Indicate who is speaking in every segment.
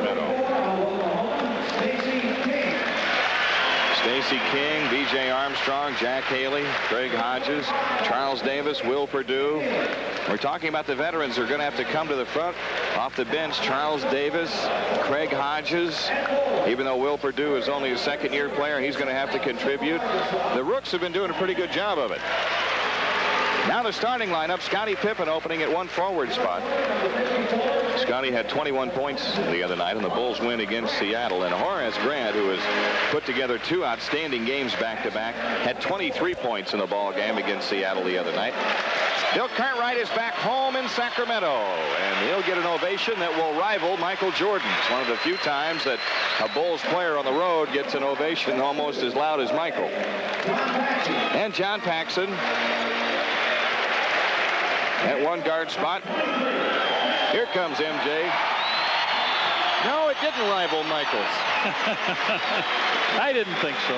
Speaker 1: Sacramento. Stacey King, B.J. Armstrong, Jack Haley, Craig Hodges, Charles Davis, Will Perdue. We're talking about the veterans who are going to have to come to the front off the bench. Charles Davis, Craig Hodges. Even though Will Perdue is only a second-year player, he's going to have to contribute. The rooks have been doing a pretty good job of it. Now the starting lineup, Scottie Pippen opening at one forward spot. Scottie had 21 points the other night, and the Bulls win against Seattle. And Horace Grant, who has put together 2 outstanding games back-to-back, had 23 points in the ball game against Seattle the other night. Bill Cartwright is back home in Sacramento, and he'll get an ovation that will rival Michael Jordan's. One of the few times that a Bulls player on the road gets an ovation almost as loud as Michael. And John Paxson at one guard spot. Here comes MJ. No, it didn't rival Michaels.
Speaker 2: I didn't think so.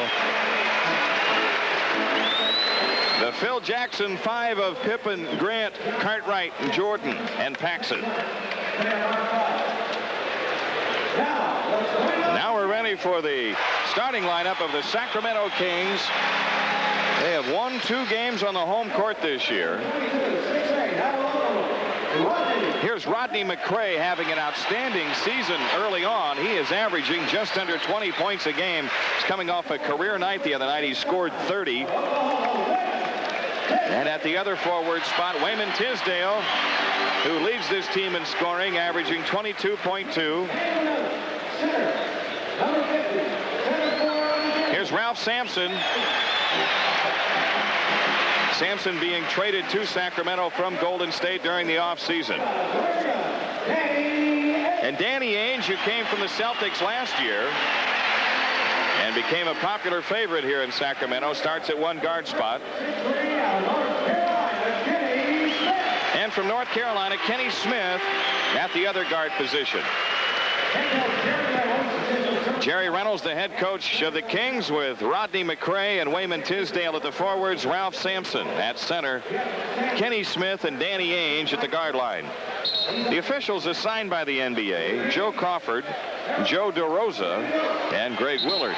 Speaker 1: The Phil Jackson 5 of Pippen, Grant, Cartwright, Jordan, and Paxson. Now we're ready for the starting lineup of the Sacramento Kings. They have won 2 games on the home court this year. Here's Rodney McRae having an outstanding season early on. He is averaging just under 20 points a game. He's coming off a career night the other night. He scored 30. And at the other forward spot, Wayman Tisdale, who leads this team in scoring, averaging 22.2. Here's Ralph Sampson. Sampson being traded to Sacramento from Golden State during the offseason. And Danny Ainge, who came from the Celtics last year and became a popular favorite here in Sacramento, starts at one guard spot. And from North Carolina, Kenny Smith at the other guard position. Jerry Reynolds, the head coach of the Kings, with Rodney McRae and Wayman Tisdale at the forwards, Ralph Sampson at center, Kenny Smith and Danny Ainge at the guard line. The officials assigned by the NBA, Joe Crawford, Joe DeRosa, and Greg Willard.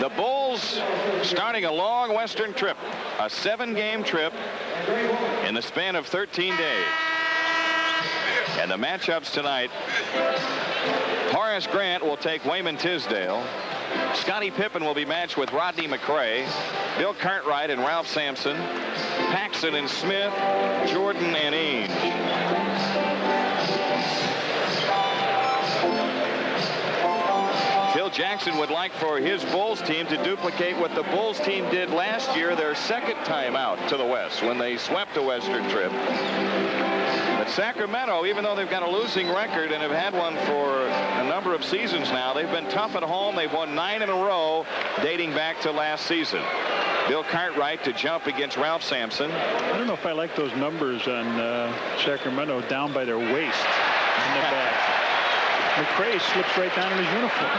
Speaker 1: The Bulls starting a long western trip, a 7-game trip in the span of 13 days. And the matchups tonight, Horace Grant will take Wayman Tisdale. Scottie Pippen will be matched with Rodney McRae, Bill Cartwright and Ralph Sampson, Paxson and Smith, Jordan and Ainge. Phil Jackson would like for his Bulls team to duplicate what the Bulls team did last year, their second time out to the West, when they swept a western trip. But Sacramento, even though they've got a losing record and have had one for a number of seasons now, they've been tough at home. They've won 9 in a row dating back to last season. Bill Cartwright to jump against Ralph Sampson.
Speaker 2: I don't know if I like those numbers on Sacramento down by their waist in the back. McRae slips right down in his uniform.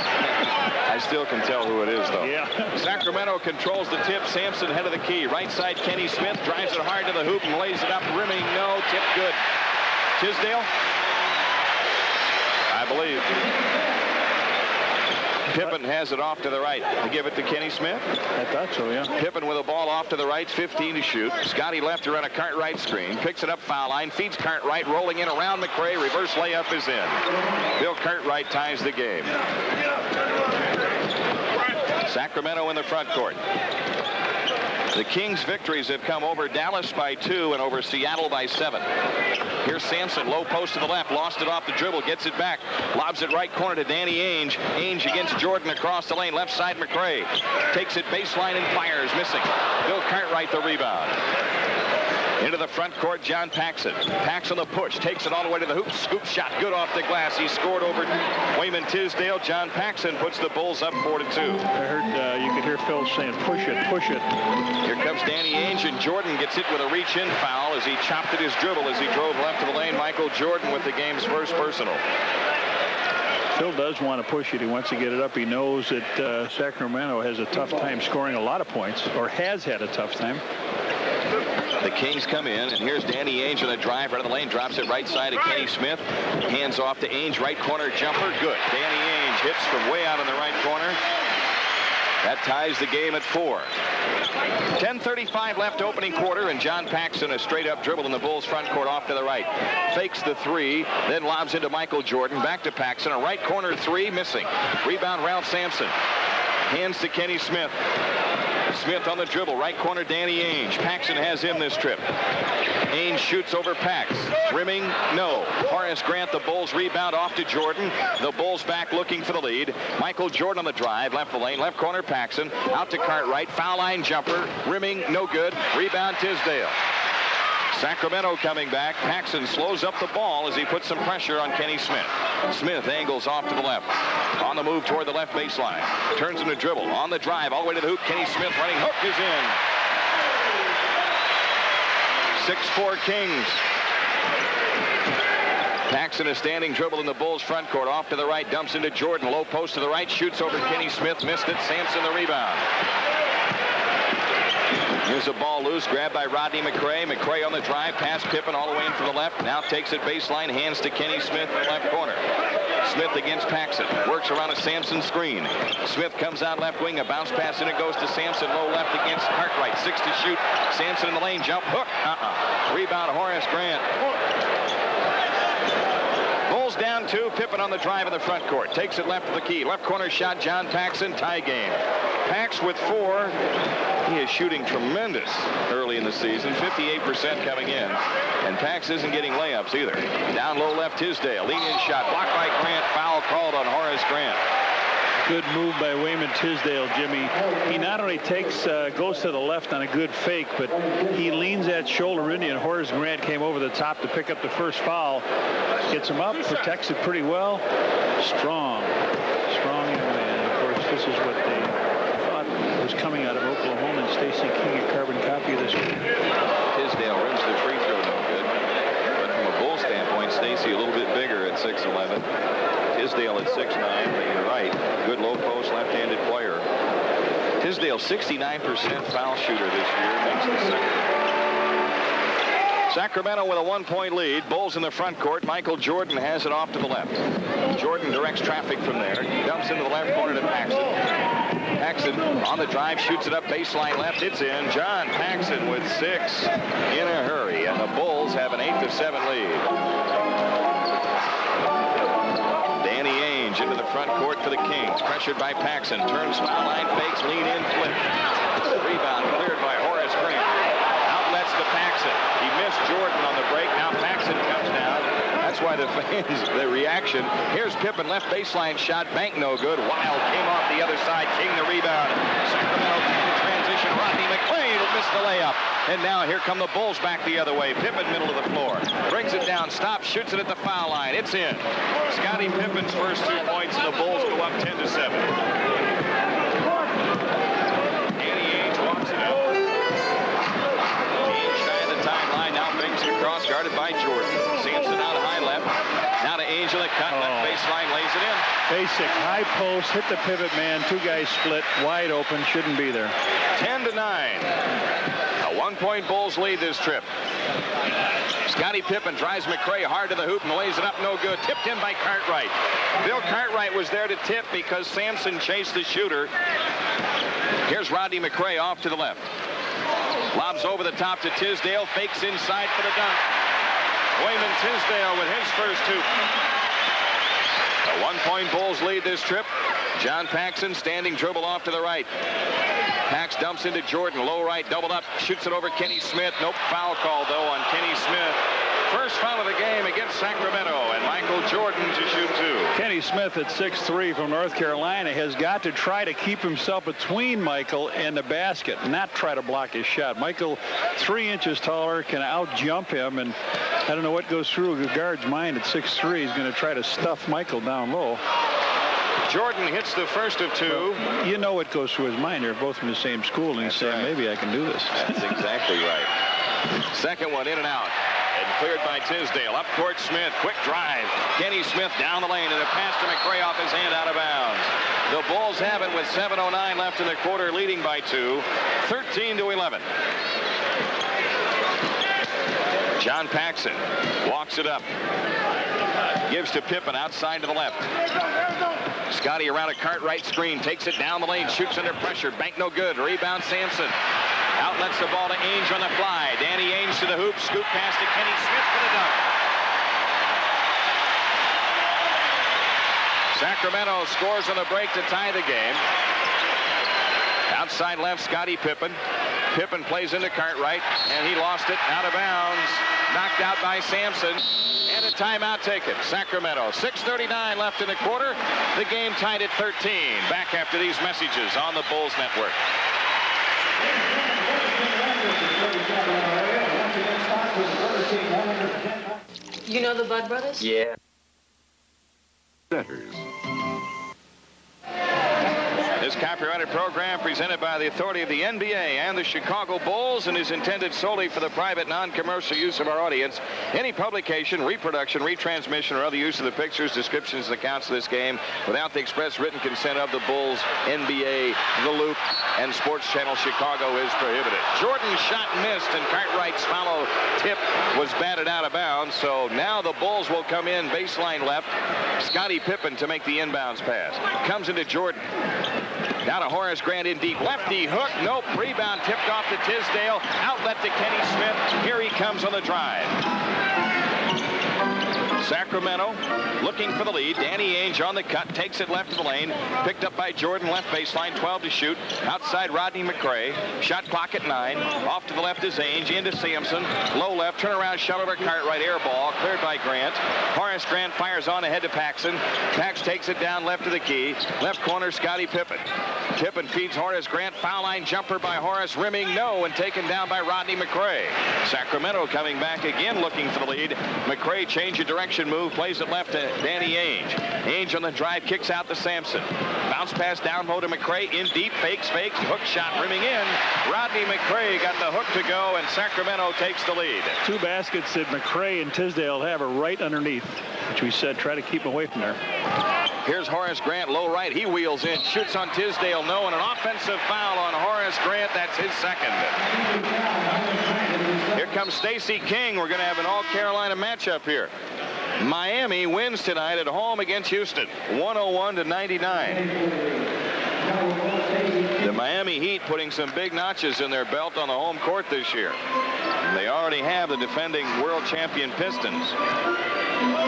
Speaker 1: I still can tell who it is, though.
Speaker 2: Yeah.
Speaker 1: Sacramento controls the tip. Sampson head of the key. Right side, Kenny Smith drives it hard to the hoop and lays it up. Rimming, no. Tip good. Tisdale, I believe. Pippen has it off to the right to give it to Kenny Smith.
Speaker 2: I thought so, yeah.
Speaker 1: Pippen with a ball off to the right, 15 to shoot. Scottie left to run a Cartwright screen. Picks it up foul line, feeds Cartwright, rolling in around McRae. Reverse layup is in. Bill Cartwright ties the game. Sacramento in the front court. The Kings' victories have come over Dallas by 2 and over Seattle by 7. Here's Sampson, low post to the left, lost it off the dribble, gets it back, lobs it right corner to Danny Ainge. Ainge against Jordan across the lane, left side McRae. Takes it baseline and fires, missing. Bill Cartwright the rebound. Into the front court, John Paxson. Paxson the push, takes it all the way to the hoop. Scoop shot, good off the glass. He scored over Wayman Tisdale. John Paxson puts the Bulls up 4-2.
Speaker 2: I heard you could hear Phil saying, push it, push it.
Speaker 1: Here comes Danny Ainge, and Jordan gets it with a reach-in foul as he chopped at his dribble as he drove left of the lane. Michael Jordan with the game's first personal.
Speaker 2: Phil does want to push it. He wants to get it up. He knows that Sacramento has a tough time scoring a lot of points, or has had a tough time.
Speaker 1: The Kings come in, and here's Danny Ainge on a drive right of the lane, drops it right side of Kenny Smith. Hands off to Ainge, right corner jumper, good. Danny Ainge hits from way out in the right corner. That ties the game at 4. 10:35 left opening quarter, and John Paxson a straight-up dribble in the Bulls front court off to the right. Fakes the 3, then lobs into Michael Jordan. Back to Paxson, a right corner 3, missing. Rebound, Ralph Sampson. Hands to Kenny Smith. Smith on the dribble, right corner Danny Ainge. Paxson has him this trip. Ainge shoots over Pax. Rimming, no. Horace Grant, the Bulls rebound off to Jordan. The Bulls back looking for the lead. Michael Jordan on the drive, left the lane, left corner Paxson. Out to Cartwright, foul line jumper. Rimming, no good. Rebound Tisdale. Sacramento coming back. Paxson slows up the ball as he puts some pressure on Kenny Smith. Smith angles off to the left. On the move toward the left baseline. Turns into dribble. On the drive, all the way to the hoop. Kenny Smith running. Hook is in. 6-4 Kings. Paxson a standing dribble in the Bulls front court. Off to the right. Dumps into Jordan. Low post to the right. Shoots over Kenny Smith. Missed it. Sampson the rebound. Here's a ball loose, grabbed by Rodney McRae. McRae on the drive, pass Pippen all the way in from the left. Now takes it baseline, hands to Kenny Smith in the left corner. Smith against Paxson, works around a Sampson screen. Smith comes out left wing, a bounce pass, and it goes to Sampson, low left against Cartwright. 6 to shoot. Sampson in the lane, jump, hook. Rebound, Horace Grant. Bulls down 2, Pippen on the drive in the front court. Takes it left of the key. Left corner shot, John Paxson, tie game. Pax with 4. He is shooting tremendous early in the season, 58% coming in. And Pax isn't getting layups either. Down low left, Tisdale. Lean-in shot, blocked by Grant. Foul called on Horace Grant.
Speaker 2: Good move by Wayman Tisdale, Jimmy. He not only goes to the left on a good fake, but he leans that shoulder in, and Horace Grant came over the top to pick up the first foul. Gets him up, protects it pretty well. Strong young man. Of course, this is what they thought was coming out of Oklahoma, and Stacey King, a carbon copy of this.
Speaker 1: Tisdale rims the free throw, no good. But from a Bull standpoint, Stacey a little bit bigger at 6'11". Tisdale at 6'9", but you're right. Good low post, left-handed player. Tisdale 69% foul shooter this year. Makes the second. Sacramento with a 1-point lead. Bulls in the front court. Michael Jordan has it off to the left. Jordan directs traffic from there. Dumps into the left corner to Paxson. Paxson on the drive, shoots it up baseline left. It's in. John Paxson with 6 in a hurry, and the Bulls have an 8-7 lead. Danny Ainge into the front court for the Kings. Pressured by Paxson. Turns foul line, fakes, lean in, flip. Rebound cleared by Horace Grant. Outlets to Paxson. He missed Jordan on the break. Now Paxson comes down. That's why the fans, the reaction. Here's Pippen, left baseline shot. Bank no good. Wild came off the other side. King the rebound. Sacramento back to transition. Rodney McRae missed the layup. And now here come the Bulls back the other way. Pippen middle of the floor. Brings it down, stops, shoots it at the foul line. It's in. Scottie Pippen's first 2 points, and the Bulls go up 10-7. Danny Ainge walks it out. Ainge shy of the timeline. Now banks it across, guarded by Jordan. Sampson out high left. Now to Ainge on the cut. Left baseline, lays it in.
Speaker 2: Basic high post, hit the pivot man. 2 guys split, wide open, shouldn't be there.
Speaker 1: 10-9. A 1-point Bulls lead this trip. Scottie Pippen drives McRae hard to the hoop and lays it up, no good. Tipped in by Cartwright. Bill Cartwright was there to tip because Sampson chased the shooter. Here's Rodney McRae off to the left. Lobs over the top to Tisdale. Fakes inside for the dunk. Wayman Tisdale with his first 2. A 1-point Bulls lead this trip. John Paxson standing dribble off to the right. Pax dumps into Jordan, low right, doubled up, shoots it over Kenny Smith. Nope, foul call though on Kenny Smith. First foul of the game against Sacramento, and Michael Jordan to shoot 2.
Speaker 2: Kenny Smith at 6'3" from North Carolina has got to try to keep himself between Michael and the basket, not try to block his shot. Michael, 3 inches taller, can out-jump him, and I don't know what goes through the guard's mind at 6'3". He's going to try to stuff Michael down low.
Speaker 1: Jordan hits the first of 2.
Speaker 2: Well, you know what goes through his mind. They're both from the same school, and he's saying, maybe I can do this.
Speaker 1: That's exactly right. Second one in and out. And cleared by Tisdale. Up court Smith. Quick drive. Kenny Smith down the lane, and a pass to McRae off his hand out of bounds. The Bulls have it with 7:09 left in the quarter, leading by 2. 13-11. John Paxson walks it up. Gives to Pippen outside to the left. Scotty around a Cartwright screen. Takes it down the lane. Shoots under pressure. Bank no good. Rebound Sampson. Outlets the ball to Ainge on the fly. Danny Ainge to the hoop. Scoop pass to Kenny Smith for the dunk. Sacramento scores on the break to tie the game. Outside left, Scottie Pippen. Pippen plays into Cartwright, and he lost it out of bounds. Knocked out by Sampson. And a timeout taken. Sacramento, 6:39 left in the quarter. The game tied at 13. Back after these messages on the Bulls Network.
Speaker 3: You know the Bud Brothers?
Speaker 1: Yeah. This copyrighted program presented by the authority of the NBA and the Chicago Bulls and is intended solely for the private non-commercial use of our audience. Any publication, reproduction, retransmission, or other use of the pictures, descriptions, and accounts of this game without the express written consent of the Bulls, NBA, The Loop, and Sports Channel Chicago is prohibited. Jordan's shot missed, and Cartwright's follow tip was batted out of bounds. So now the Bulls will come in baseline left. Scottie Pippen to make the inbounds pass. Comes into Jordan. Now to Horace Grant in deep. Lefty hook. Nope. Rebound tipped off to Tisdale. Outlet to Kenny Smith. Here he comes on the drive. Sacramento looking for the lead. Danny Ainge on the cut. Takes it left of the lane. Picked up by Jordan. Left baseline. 12 to shoot. Outside Rodney McRae. Shot clock at 9. Off to the left is Ainge. Into Sampson. Low left. Turnaround shot over Cartwright. Air ball. Cleared by Grant. Horace Grant fires on ahead to Paxson. Pax takes it down left to the key. Left corner Scottie Pippen. Pippen feeds Horace Grant. Foul line jumper by Horace. Rimming no. And taken down by Rodney McRae. Sacramento coming back again looking for the lead. McRae change of direction move. Plays it left to Danny Ainge. Ainge on the drive. Kicks out to Sampson. Bounce pass down low to McRae. In deep. Fakes. Hook shot rimming in. Rodney McRae got the hook to go. And Sacramento takes the lead.
Speaker 2: Two baskets that McRae and Tisdale have are right underneath, which we said try to keep away from there.
Speaker 1: Here's Horace Grant, low right. He wheels in, shoots on Tisdale, no, and an offensive foul on Horace Grant. That's his second. Here comes Stacey King. We're going to have an all-Carolina matchup here. Miami wins tonight at home against Houston, 101-99. The Miami Heat putting some big notches in their belt on the home court this year. They already have the defending world champion Pistons.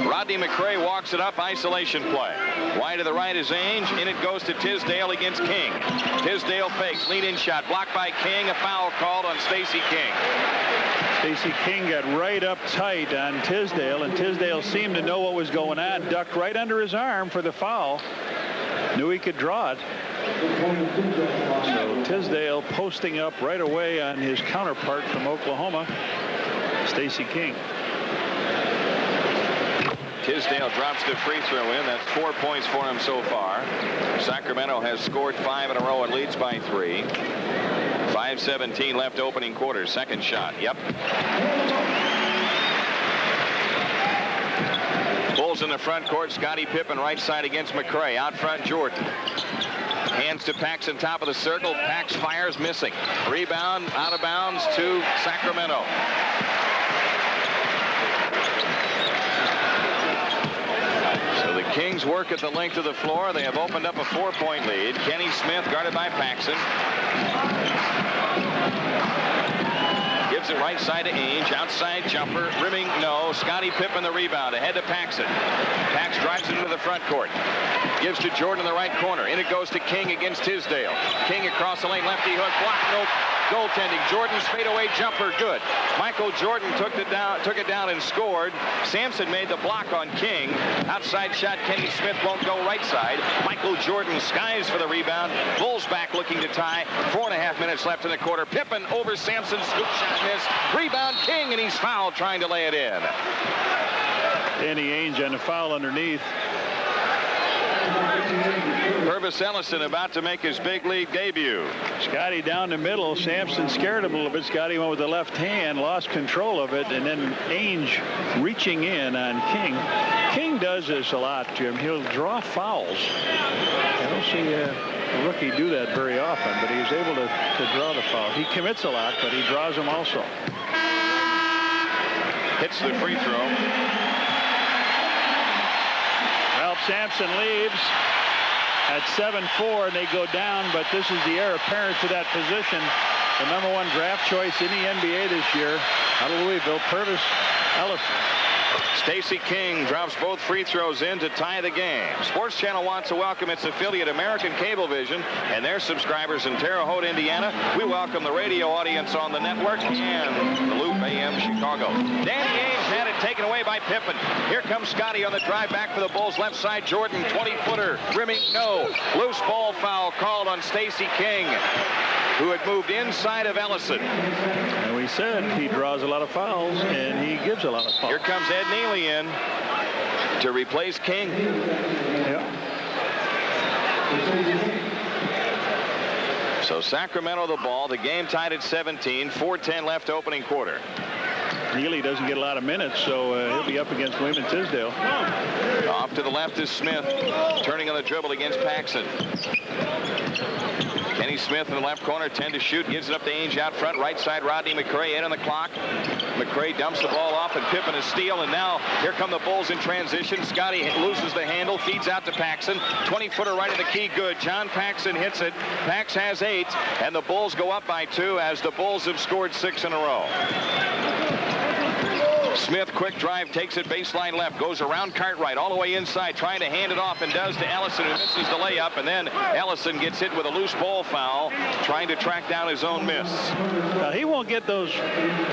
Speaker 1: Rodney McRae walks it up, isolation play. Wide to the right is Ainge. In it goes to Tisdale against King. Tisdale fakes, lead-in shot, blocked by King. A foul called on Stacey King.
Speaker 2: Stacey King got right up tight on Tisdale, and Tisdale seemed to know what was going on. Ducked right under his arm for the foul. Knew he could draw it. So Tisdale posting up right away on his counterpart from Oklahoma, Stacey King.
Speaker 1: Tisdale drops the free throw in. That's 4 points for him so far. Sacramento has scored 5 in a row and leads by 3. 5:17 left opening quarter. Second shot. Yep. Bulls in the front court. Scottie Pippen right side against McRae. Out front Jordan. Hands to Paxson, top of the circle. Pax fires, missing. Rebound out of bounds to Sacramento. So the Kings work at the length of the floor. They have opened up a 4-point lead. Kenny Smith guarded by Paxson. Gives it right side to Ainge. Outside jumper. Rimming no. Scottie Pippen the rebound. Ahead to Paxson. Pax drives it into the front court. Gives to Jordan in the right corner. In it goes to King against Tisdale. King across the lane. Lefty hook. Block. Nope. Goaltending. Jordan's fadeaway jumper. Good. Michael Jordan took it down and scored. Sampson made the block on King. Outside shot. Kenny Smith won't go right side. Michael Jordan skies for the rebound. Bulls back looking to tie. 4.5 minutes left in the quarter. Pippen over Sampson. Scoop shot missed. Rebound King, and he's fouled trying to lay it in.
Speaker 2: Danny Ainge on the foul underneath.
Speaker 1: Purvis Ellison about to make his big league debut.
Speaker 2: Scotty down the middle. Sampson scared him a little bit. Scotty went with the left hand, lost control of it, and then Ainge reaching in on King. King does this a lot, Jim. He'll draw fouls. I don't see a rookie do that very often, but he's able to draw the foul. He commits a lot, but he draws them also.
Speaker 1: hits the free throw.
Speaker 2: Ralph Sampson leaves at 7-4, and they go down, but this is the heir apparent to that position. The #1 draft choice in the NBA this year out of Louisville, Purvis Ellison.
Speaker 1: Stacey King drops both free throws in to tie the game. Sports Channel wants to welcome its affiliate American Cablevision and their subscribers in Terre Haute, Indiana. We welcome the radio audience on the network and the Loop AM Chicago. Danny Ainge had it taken away by Pippen. Here comes Scotty on the drive back for the Bulls. Left side, Jordan, 20-footer. Rimming, no. Loose ball foul called on Stacey King, who had moved inside of Ellison.
Speaker 2: And we said he draws a lot of fouls, and he gives a lot of fouls.
Speaker 1: Here comes Ed Neely in to replace King.
Speaker 2: Yeah.
Speaker 1: So Sacramento the ball. The game tied at 17. 4:10 left opening quarter.
Speaker 2: Neely doesn't get a lot of minutes, so he'll be up against William Tisdale.
Speaker 1: Off to the left is Smith, turning on the dribble against Paxson. Kenny Smith in the left corner, 10 to shoot, gives it up to Ainge out front. Right side, Rodney McCray in on the clock. McCray dumps the ball off, and Pippen is steal. And now here come the Bulls in transition. Scotty loses the handle, feeds out to Paxson. 20-footer right of the key, good. John Paxson hits it. Pax has 8, and the Bulls go up by 2 as the Bulls have scored 6 in a row. Smith, quick drive, takes it baseline left, goes around Cartwright all the way inside, trying to hand it off, and does to Ellison, who misses the layup, and then Ellison gets hit with a loose ball foul, trying to track down his own miss.
Speaker 2: Now, he won't get those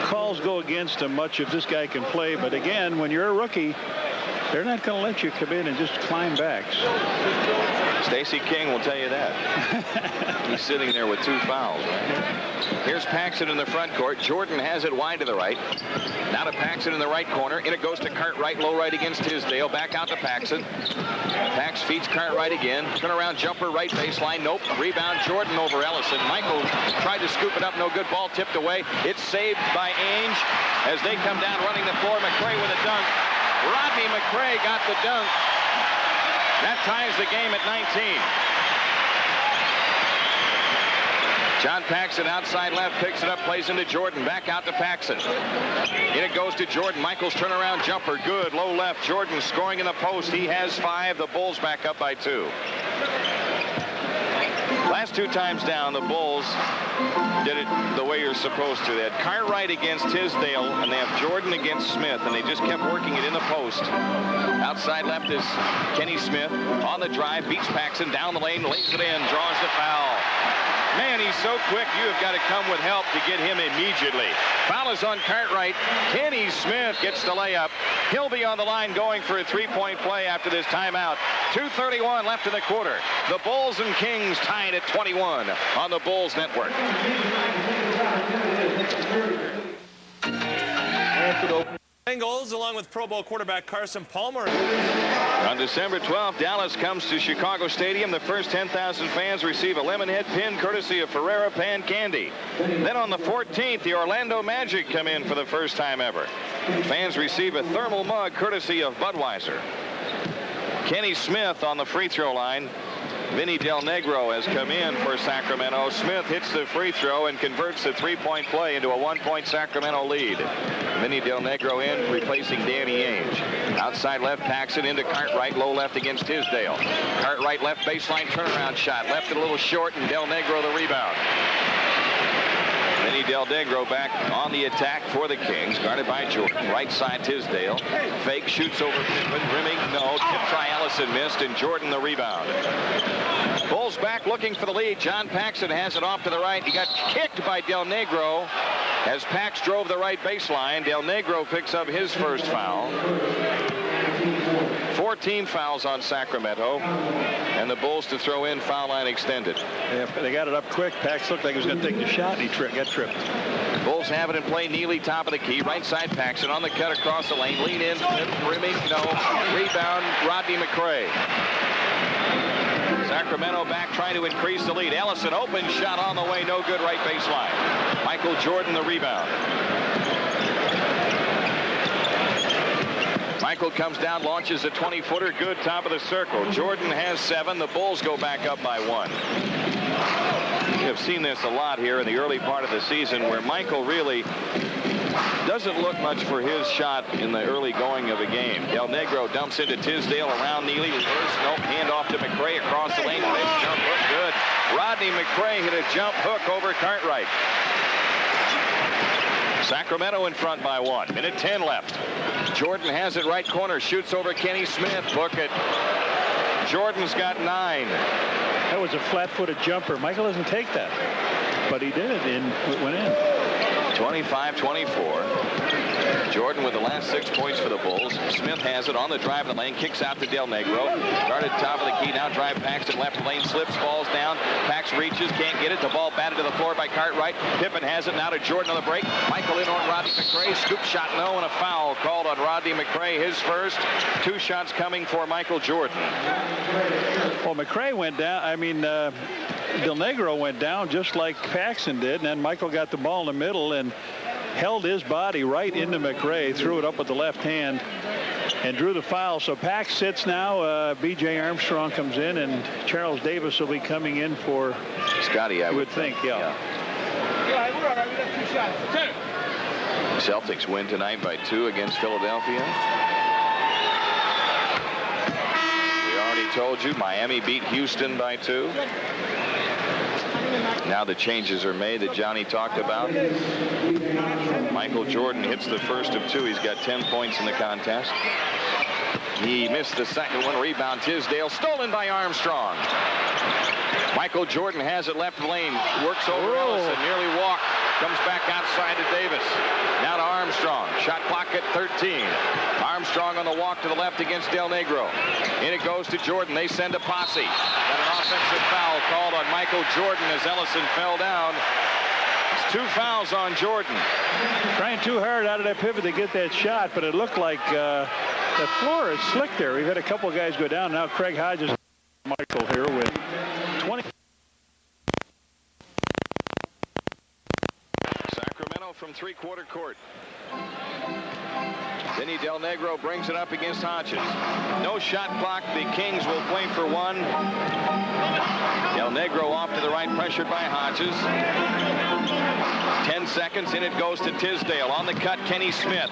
Speaker 2: calls go against him much if this guy can play, but again, when you're a rookie, they're not going to let you come in and just climb back.
Speaker 1: Stacey King will tell you that. He's sitting there with 2 fouls. Here's Paxson in the front court. Jordan has it wide to the right. Now to Paxson in the right corner. In it goes to Cartwright, low right against Tisdale. Back out to Paxson. Pax feeds Cartwright again. Turn around jumper right baseline. Nope. Rebound Jordan over Ellison. Michael tried to scoop it up. No good. Ball tipped away. It's saved by Ainge as they come down running the floor. McCray with a dunk. Rodney McCray got the dunk. That ties the game at 19. John Paxson outside left, picks it up, plays into Jordan. Back out to Paxson. In it goes to Jordan. Michael's turnaround jumper, good. Low left. Jordan scoring in the post. He has 5. The Bulls back up by 2. Last 2 times down, the Bulls did it the way you're supposed to. They had Cartwright against Tisdale, and they have Jordan against Smith, and they just kept working it in the post. Outside left is Kenny Smith. On the drive, beats Paxson, down the lane, lays it in, draws the foul. Man, he's so quick, you have got to come with help to get him immediately. Foul is on Cartwright. Kenny Smith gets the layup. He'll be on the line going for a 3-point play after this timeout. 2:31 left in the quarter. The Bulls and Kings tied at 21 on the Bulls Network.
Speaker 4: Bengals, along with Pro Bowl quarterback Carson Palmer.
Speaker 1: On December 12th, Dallas comes to Chicago Stadium. The first 10,000 fans receive a Lemonhead pin courtesy of Ferrera Pan Candy. Then on the 14th, the Orlando Magic come in for the first time ever. Fans receive a thermal mug courtesy of Budweiser. Kenny Smith on the free throw line. Vinny Del Negro has come in for Sacramento. Smith hits the free throw and converts the 3-point play into a 1-point Sacramento lead. Vinny Del Negro in, replacing Danny Ainge. Outside left, Paxson into Cartwright, low left against Tisdale. Cartwright left baseline turnaround shot. Left it a little short, and Del Negro the rebound. Vinny Del Negro back on the attack for the Kings, guarded by Jordan. Right side, Tisdale. Fake, shoots over Pippen. Rimming, no. Tip try, Ellison missed, and Jordan the rebound. Bulls back looking for the lead. John Paxson has it off to the right. He got kicked by Del Negro as Pax drove the right baseline. Del Negro picks up his first foul. 14 fouls on Sacramento, and the Bulls to throw in, foul line extended.
Speaker 2: Yeah, they got it up quick. Pax looked like he was going to take the shot, and he got tripped.
Speaker 1: Bulls have it in play. Neely top of the key. Right side, Paxson on the cut across the lane. Lean in, rimming, no. Rebound, Rodney McCray. Sacramento back trying to increase the lead. Ellison open shot on the way, no good, right baseline. Michael Jordan the rebound. Michael comes down, launches a 20-footer, good, top of the circle. Jordan has 7. The Bulls go back up by 1. We have seen this a lot here in the early part of the season where Michael really doesn't look much for his shot in the early going of a game. Del Negro dumps into Tisdale around Neely. Reverse, nope, hand off to McRae across the lane. Big jump hook, good. Rodney McRae hit a jump hook over Cartwright. Sacramento in front by 1. Minute 10 left. Jordan has it right corner, shoots over Kenny Smith. Book it. Jordan's got 9.
Speaker 2: That was a flat-footed jumper. Michael doesn't take that, but he did it, and it went in.
Speaker 1: 25-24. Jordan with the last 6 points for the Bulls. Smith has it on the drive of the lane, kicks out to Del Negro. Guarded top of the key, now drive Paxton left lane, slips, falls down. Pax reaches, can't get it. The ball batted to the floor by Cartwright. Pippen has it now to Jordan on the break. Michael in on Rodney McRae. Scoop shot, no, and a foul called on Rodney McRae. His first. 2 shots coming for Michael Jordan.
Speaker 2: Well, McRae went down. I mean, Del Negro went down just like Paxton did, and then Michael got the ball in the middle and held his body right into McRae, threw it up with the left hand, and drew the foul. So Pax sits now. B.J. Armstrong comes in, and Charles Davis will be coming in for
Speaker 1: Scotty, I would
Speaker 2: think. Yeah.
Speaker 1: Celtics win tonight by 2 against Philadelphia. We already told you Miami beat Houston by 2. Now the changes are made that Johnny talked about. Michael Jordan hits the first of 2. He's got 10 points in the contest. He missed the second one. Rebound Tisdale, stolen by Armstrong. Michael Jordan has it left lane, works over Ellison, nearly walked, comes back outside to Davis. Now to Armstrong. Shot clock at 13. Armstrong on the walk to the left against Del Negro. In it goes to Jordan. They send a posse. Got an offensive foul called on Michael Jordan as Ellison fell down. It's 2 fouls on Jordan.
Speaker 2: Trying too hard out of that pivot to get that shot, but it looked like the floor is slick there. We've had a couple of guys go down. Now Craig Hodges, Michael here with 20.
Speaker 1: Sacramento from 3-quarter court. Denny Del Negro brings it up against Hodges. No shot clock. The Kings will play for 1. Del Negro off to the right, pressured by Hodges. 10 seconds, in it goes to Tisdale. On the cut, Kenny Smith.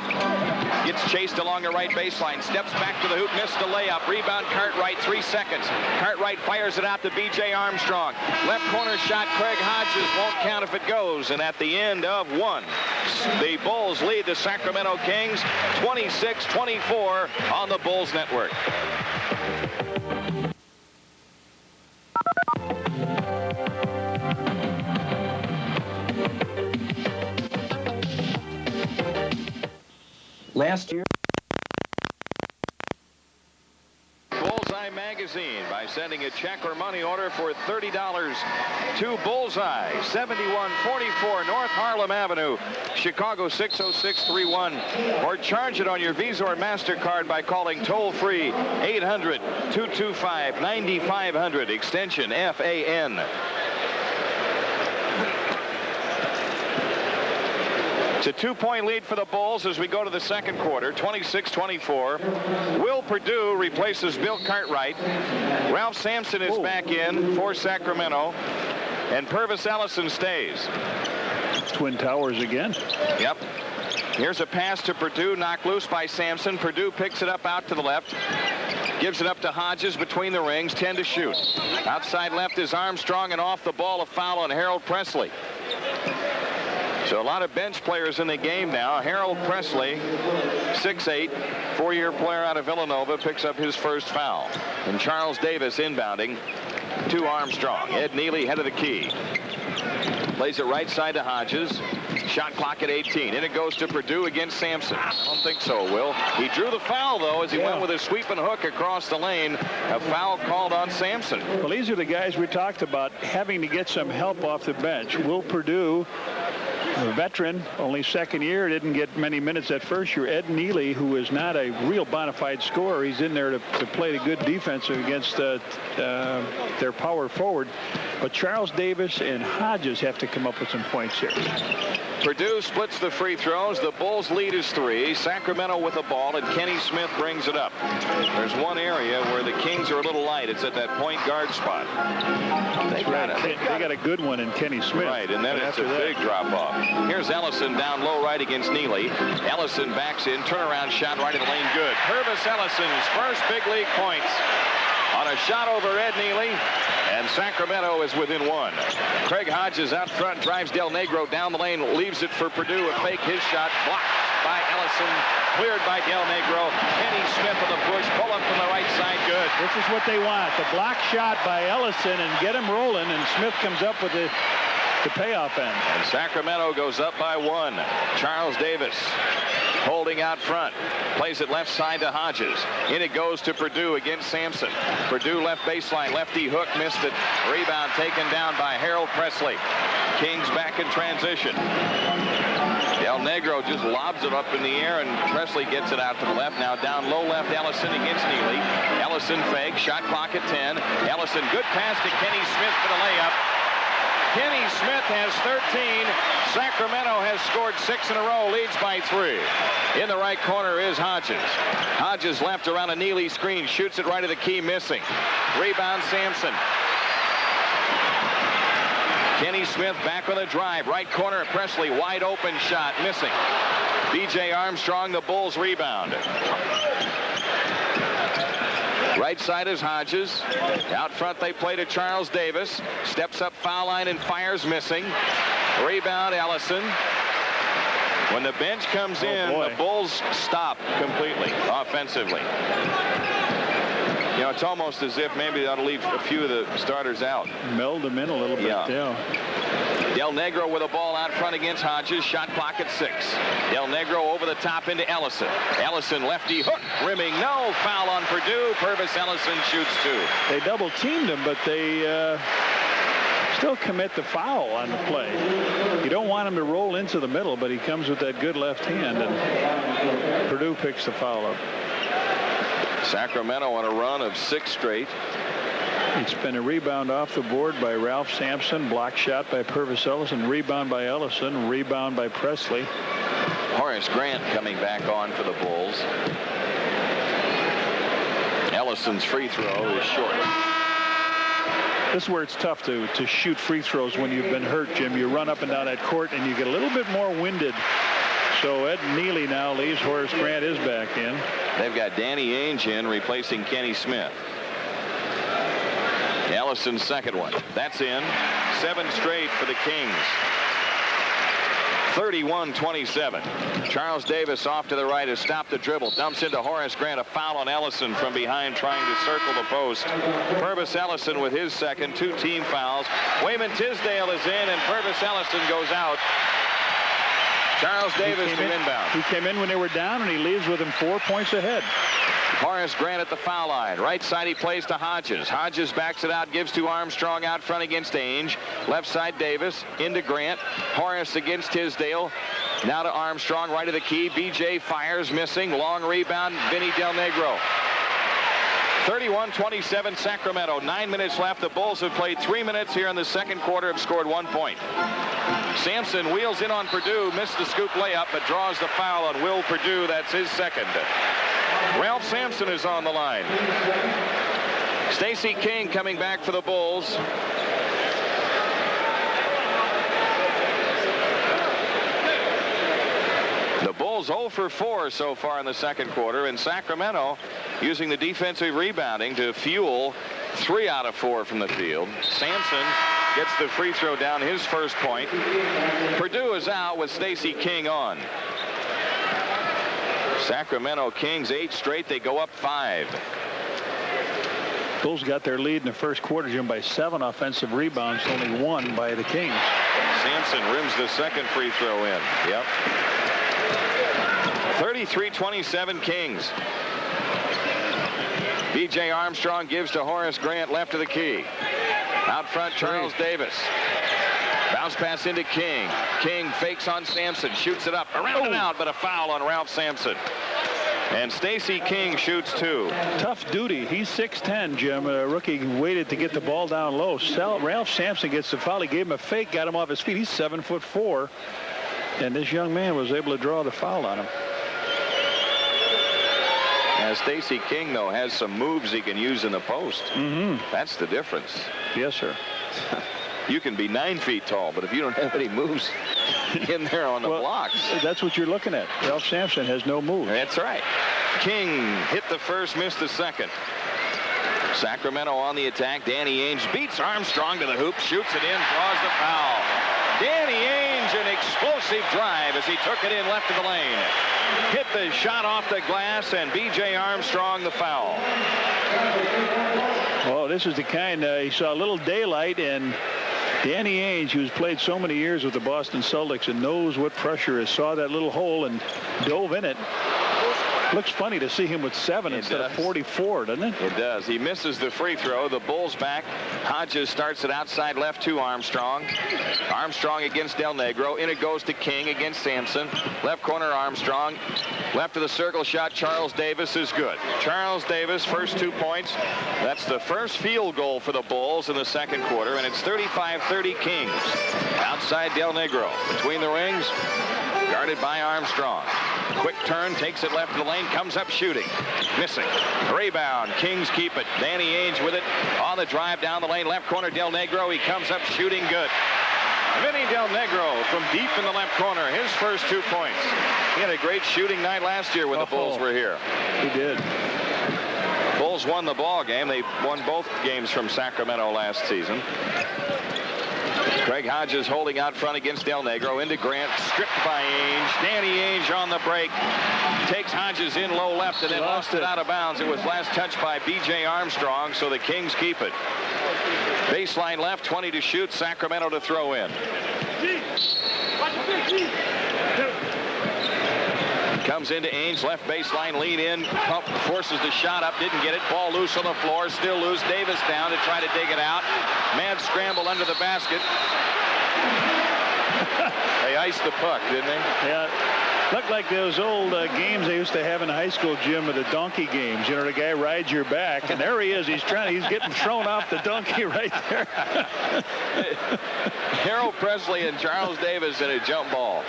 Speaker 1: Gets chased along the right baseline. Steps back to the hoop, missed the layup. Rebound Cartwright, 3 seconds. Cartwright fires it out to B.J. Armstrong. Left corner shot, Craig Hodges won't count if it goes. And at the end of 1, the Bulls lead the Sacramento Kings 26-24 on the Bulls Network.
Speaker 5: Last year,
Speaker 1: Bullseye Magazine by sending a check or money order for $30 to Bullseye, 7144 North Harlem Avenue, Chicago 60631, or charge it on your Visa or MasterCard by calling toll-free 800-225-9500, extension FAN. It's a 2-point lead for the Bulls as we go to the second quarter, 26-24. Will Perdue replaces Bill Cartwright. Ralph Sampson is back in for Sacramento. And Purvis Ellison stays.
Speaker 2: Twin Towers again.
Speaker 1: Yep. Here's a pass to Perdue, knocked loose by Sampson. Perdue picks it up out to the left. Gives it up to Hodges between the rings, 10 to shoot. Outside left is Armstrong, and off the ball, a foul on Harold Presley. So a lot of bench players in the game now. Harold Presley, 6'8", 4-year player out of Villanova, picks up his first foul. And Charles Davis inbounding to Armstrong. Ed Neely, head of the key. Plays it right side to Hodges. Shot clock at 18. In it goes to Perdue against Sampson. I don't think so, Will. He drew the foul, though, as he went with a sweep and hook across the lane. A foul called on Sampson.
Speaker 2: Well, these are the guys we talked about having to get some help off the bench. Will Perdue, a veteran, only second year, didn't get many minutes that first year. Ed Neely, who is not a real bona fide scorer, he's in there to play the good defense against their power forward. But Charles Davis and Hodges have to come up with some points here.
Speaker 1: Perdue splits the free throws. The Bulls lead is 3. Sacramento with the ball, and Kenny Smith brings it up. There's one area where the Kings are a little light. It's at that point guard spot.
Speaker 2: They got a good one in Kenny Smith.
Speaker 1: Right, and then it's a big drop off. Here's Ellison down low right against Neely. Ellison backs in. Turnaround shot right of the lane. Good. Purvis Ellison's first big league points on a shot over Ed Neely. And Sacramento is within one. Craig Hodges out front, drives Del Negro down the lane, leaves it for Perdue. A fake his shot, blocked by Ellison, cleared by Del Negro. Kenny Smith on the push, pull up from the right side, good.
Speaker 2: This is what they want, the block shot by Ellison and get him rolling, and Smith comes up with the payoff end.
Speaker 1: And Sacramento goes up by one. Charles Davis holding out front, plays it left side to Hodges. In it goes to Perdue against Sampson. Perdue left baseline, lefty hook, missed it. Rebound taken down by Harold Presley. Kings back in transition. Del Negro just lobs it up in the air, and Presley gets it out to the left. Now down low left, Ellison against Neely. Ellison fake, shot clock at 10. Ellison, good pass to Kenny Smith for the layup. Kenny Smith has 13. Sacramento has scored 6 in a row, leads by 3. In the right corner is Hodges. Hodges left around a Neely screen, shoots it right to the key, missing. Rebound Sampson. Kenny Smith back on the drive. Right corner, Presley, wide open shot, missing. B.J. Armstrong, the Bulls rebound. Right side is Hodges. Out front they play to Charles Davis. Steps up foul line and fires, missing. Rebound Ellison. When the bench comes in, the Bulls stop completely offensively. You know, it's almost as if maybe they ought to leave a few of the starters out.
Speaker 2: Meld them in a little bit. Yeah.
Speaker 1: Del Negro with a ball out front against Hodges. Shot clock at 6. Del Negro over the top into Ellison. Ellison lefty hook, rimming, no foul on Perdue. Purvis Ellison shoots 2.
Speaker 2: They double teamed him, but they still commit the foul on the play. You don't want him to roll into the middle, but he comes with that good left hand, and Perdue picks the foul up.
Speaker 1: Sacramento on a run of 6 straight.
Speaker 2: It's been a rebound off the board by Ralph Sampson, block shot by Purvis Ellison, rebound by Ellison, rebound by Presley.
Speaker 1: Horace Grant coming back on for the Bulls. Ellison's free throw is short.
Speaker 2: This is where it's tough to shoot free throws when you've been hurt, Jim. You run up and down that court and you get a little bit more winded. So Ed Neely now leaves. Horace Grant is back in.
Speaker 1: They've got Danny Ainge in, replacing Kenny Smith. Ellison's second one. That's in. 7 straight for the Kings. 31-27. Charles Davis off to the right has stopped the dribble. Dumps into Horace Grant. A foul on Ellison from behind, trying to circle the post. Purvis Ellison with his second. 2 team fouls. Wayman Tisdale is in, and Purvis Ellison goes out. Charles Davis to inbound.
Speaker 2: He came in when they were down, and he leaves with them 4 points ahead.
Speaker 1: Horace Grant at the foul line. Right side he plays to Hodges. Hodges backs it out, gives to Armstrong out front against Ainge. Left side Davis into Grant. Horace against Tisdale. Now to Armstrong, right of the key. B.J. fires, missing. Long rebound, Vinny Del Negro. 31-27 Sacramento. 9 minutes left. The Bulls have played 3 minutes here in the second quarter, have scored 1 point. Sampson wheels in on Perdue, missed the scoop layup, but draws the foul on Will Perdue. That's his second. Ralph Sampson is on the line. Stacey King coming back for the Bulls. The Bulls 0 for 4 so far in the second quarter, and Sacramento using the defensive rebounding to fuel 3 out of 4 from the field. Sampson gets the free throw down, his first point. Perdue is out with Stacey King on. Sacramento Kings 8 straight. They go up 5.
Speaker 2: Bulls got their lead in the first quarter, Jim, by 7 offensive rebounds, only 1 by the Kings.
Speaker 1: Sampson rims the second free throw in. Yep. 33-27 Kings. B.J. Armstrong gives to Horace Grant, left of the key. Out front, Charles Davis. Bounce pass into King. King fakes on Sampson, shoots it up, around and out, but a foul on Ralph Sampson. And Stacey King shoots 2.
Speaker 2: Tough duty. He's 6'10", Jim. A rookie waited to get the ball down low. Ralph Sampson gets the foul. He gave him a fake, got him off his feet. He's 7'4", and this young man was able to draw the foul on him.
Speaker 1: As Stacey King, though, has some moves he can use in the post.
Speaker 2: Mm-hmm.
Speaker 1: That's the difference.
Speaker 2: Yes, sir.
Speaker 1: You can be 9 feet tall, but if you don't have any moves in there on the blocks.
Speaker 2: That's what you're looking at. Ralph Sampson has no move.
Speaker 1: That's right. King hit the first, missed the second. Sacramento on the attack. Danny Ainge beats Armstrong to the hoop, shoots it in, draws the foul. Danny Ainge, an explosive drive as he took it in left of the lane. Hit the shot off the glass, and B.J. Armstrong the foul.
Speaker 2: Oh, this is the kind he saw a little daylight, and Danny Ainge, who's played so many years with the Boston Celtics and knows what pressure is, saw that little hole and dove in it. Looks funny to see him with 7 instead of 44, doesn't it?
Speaker 1: It does. He misses the free throw. The Bulls back. Hodges starts it outside left to Armstrong. Armstrong against Del Negro. In it goes to King against Sampson. Left corner Armstrong. Left of the circle shot. Charles Davis is good. Charles Davis, first 2 points. That's the first field goal for the Bulls in the second quarter, and it's 35-30 Kings. Outside Del Negro. Between the rings. Guarded by Armstrong. Quick turn, takes it left of the lane, comes up shooting. Missing. Rebound. Kings keep it. Danny Ainge with it on the drive down the lane. Left corner, Del Negro. He comes up shooting good. Vinny Del Negro from deep in the left corner. His first 2 points. He had a great shooting night last year when the Bulls were here.
Speaker 2: He did.
Speaker 1: Bulls won the ball game. They won both games from Sacramento last season. Craig Hodges holding out front against Del Negro. Into Grant. Stripped by Ainge. Danny Ainge on the break. Takes Hodges in low left and then lost it out of bounds. It was last touched by B.J. Armstrong, so the Kings keep it. Baseline left, 20 to shoot. Sacramento to throw in. Comes into Ainge, left baseline, lean in, pump, forces the shot up, didn't get it. Ball loose on the floor, still loose. Davis down to try to dig it out. Mad scramble under the basket. They iced the puck, didn't they?
Speaker 2: Yeah. Looked like those old games they used to have in high school, Jim, the donkey games. You know, the guy rides your back, and there he is. He's getting thrown off the donkey right there.
Speaker 1: Harold Presley and Charles Davis in a jump ball.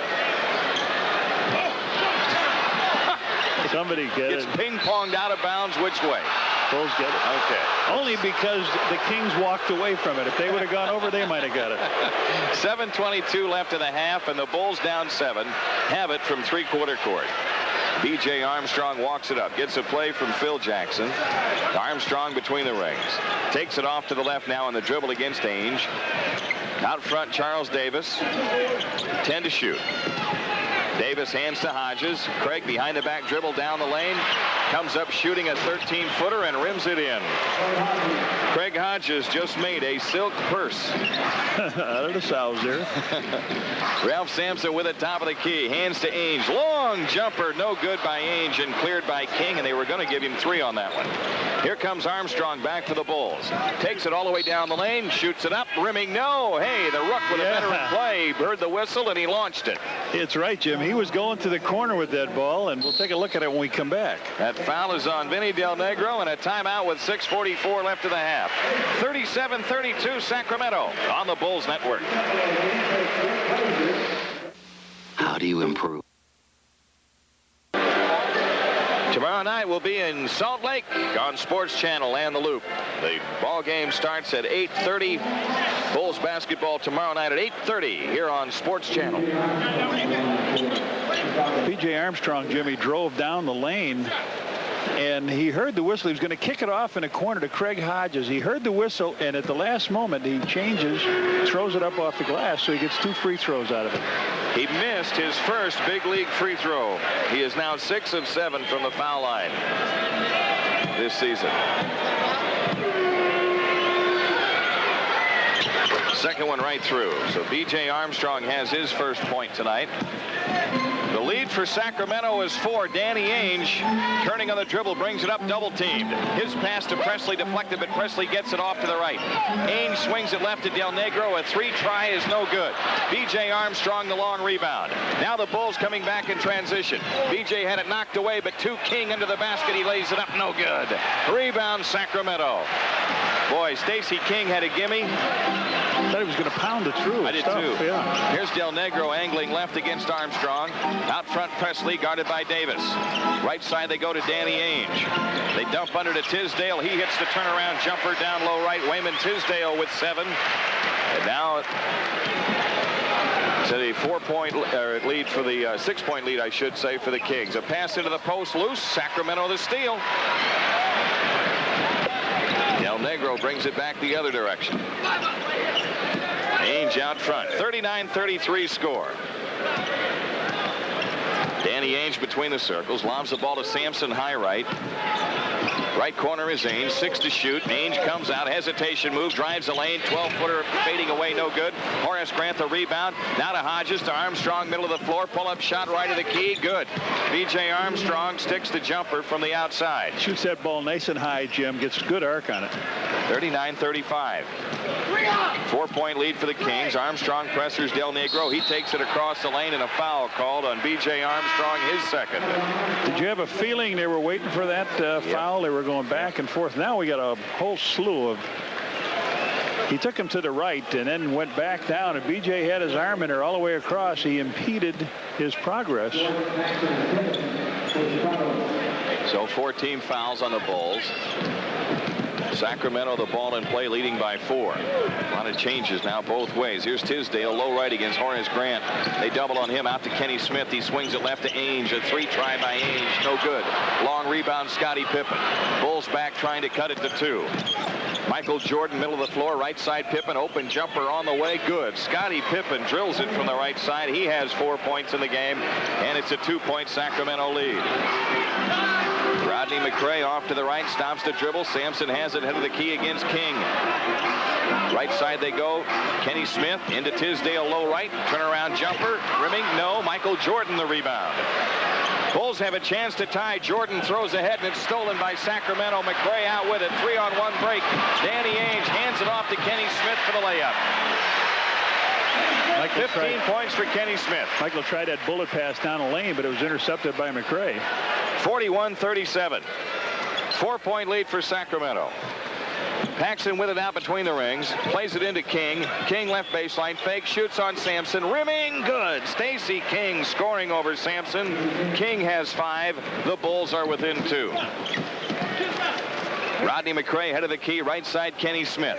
Speaker 2: Somebody get it.
Speaker 1: It's ping-ponged out of bounds. Which way?
Speaker 2: Bulls get it.
Speaker 1: Okay.
Speaker 2: Only because the Kings walked away from it. If they would have gone over, they might have got it.
Speaker 1: 7:22 left in the half, and the Bulls down 7. Have it from three-quarter court. B.J. Armstrong walks it up. Gets a play from Phil Jackson. Armstrong between the rings. Takes it off to the left now on the dribble against Ainge. Out front, Charles Davis. 10 to shoot. Davis hands to Hodges. Craig behind the back dribble down the lane. Comes up shooting a 13-footer and rims it in. Craig Hodges just made a silk purse.
Speaker 2: Out of the South there.
Speaker 1: Ralph Sampson with it top of the key. Hands to Ainge. Long jumper. No good by Ainge and cleared by King, and they were going to give him 3 on that one. Here comes Armstrong back for the Bulls. Takes it all the way down the lane. Shoots it up. Rimming. No. Hey, the Rook with a veteran play. Heard the whistle, and he launched it.
Speaker 2: It's right, Jim. He was going to the corner with that ball, and we'll take a look at it when we come back.
Speaker 1: That foul is on Vinny Del Negro, and a timeout with 6:44 left in the half. 37-32 Sacramento on the Bulls Network.
Speaker 5: How do you improve?
Speaker 1: Tomorrow night we'll be in Salt Lake on Sports Channel and the Loop. The ball game starts at 8:30. Bulls basketball tomorrow night at 8:30 here on Sports Channel.
Speaker 2: B.J. Armstrong, Jimmy, drove down the lane, and he heard the whistle. He was going to kick it off in a corner to Craig Hodges. He heard the whistle, and at the last moment, he changes, throws it up off the glass, so he gets 2 free throws out of it.
Speaker 1: He missed his first big league free throw. He is now 6 of 7 from the foul line this season. Second one right through. So B.J. Armstrong has his first point tonight. The lead for Sacramento is 4. Danny Ainge turning on the dribble, brings it up, double teamed. His pass to Presley deflected, but Presley gets it off to the right. Ainge swings it left to Del Negro. A 3 try is no good. B.J. Armstrong the long rebound. Now the Bulls coming back in transition. B.J. had it knocked away, but King under the basket. He lays it up, no good. Rebound Sacramento. Boy, Stacey King had a gimme.
Speaker 2: Thought he was going to pound it through.
Speaker 1: I did too. Yeah. Here's Del Negro angling left against Armstrong. Out front, Presley guarded by Davis. Right side they go to Danny Ainge. They dump under to Tisdale. He hits the turnaround jumper down low right. Wayman Tisdale with 7. And now to the 4-point lead for the 6-point lead, I should say, for the Kings. A pass into the post, loose. Sacramento the steal. Del Negro brings it back the other direction. Ainge out front. 39-33 score. Danny Ainge between the circles. Lobs the ball to Sampson, high right. Right corner is Ainge. 6 to shoot. Ainge comes out. Hesitation move. Drives the lane. 12-footer fading away. No good. Horace Grant the rebound. Now to Hodges. To Armstrong. Middle of the floor. Pull-up shot right of the key. Good. B.J. Armstrong sticks the jumper from the outside.
Speaker 2: Shoots that ball nice and high, Jim. Gets good arc on it.
Speaker 1: 39-35. 4-point lead for the Kings. Armstrong pressures Del Negro. He takes it across the lane, and a foul called on B.J. Armstrong, his second.
Speaker 2: Did you have a feeling they were waiting for that foul? They were going back and forth. Now we got a whole slew of. He took him to the right and then went back down, and B.J. had his arm in there all the way across. He impeded his progress.
Speaker 1: So 4 team fouls on the Bulls. Sacramento, the ball in play, leading by 4. A lot of changes now both ways. Here's Tisdale, low right against Horace Grant. They double on him, out to Kenny Smith. He swings it left to Ainge. A 3 try by Ainge, no good. Long rebound, Scottie Pippen. Bulls back trying to cut it to 2. Michael Jordan, middle of the floor, right side Pippen, open jumper on the way, good. Scottie Pippen drills it from the right side. He has 4 points in the game, and it's a 2-point Sacramento lead. Rodney McRae off to the right, stops the dribble. Sampson has it, head of the key against King. Right side they go. Kenny Smith into Tisdale, low right. Turnaround jumper, rimming, no. Michael Jordan the rebound. Bulls have a chance to tie. Jordan throws ahead, and it's stolen by Sacramento. McRae out with it. 3-on-1 break. Danny Ainge hands it off to Kenny Smith for the layup. 15 points for Kenny Smith.
Speaker 2: Michael tried that bullet pass down the lane, but it was intercepted by McRae.
Speaker 1: 41-37. 4-point lead for Sacramento. Paxson with it out between the rings. Plays it into King. King left baseline. Fake. Shoots on Sampson. Rimming. Good. Stacey King scoring over Sampson. King has 5. The Bulls are within 2. Rodney McRae head of the key. Right side Kenny Smith.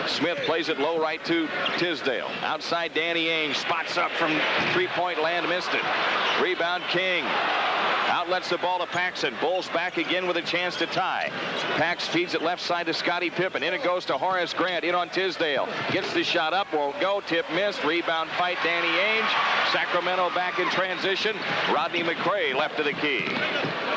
Speaker 1: Smith plays it low right to Tisdale. Outside Danny Ainge. Spots up from 3-point land. Missed it. Rebound King. Outlets the ball to Paxson. Bulls back again with a chance to tie. Pax feeds it left side to Scottie Pippen. In it goes to Horace Grant. In on Tisdale. Gets the shot up. Won't go. Tip missed. Rebound fight Danny Ainge. Sacramento back in transition. Rodney McRae left of the key.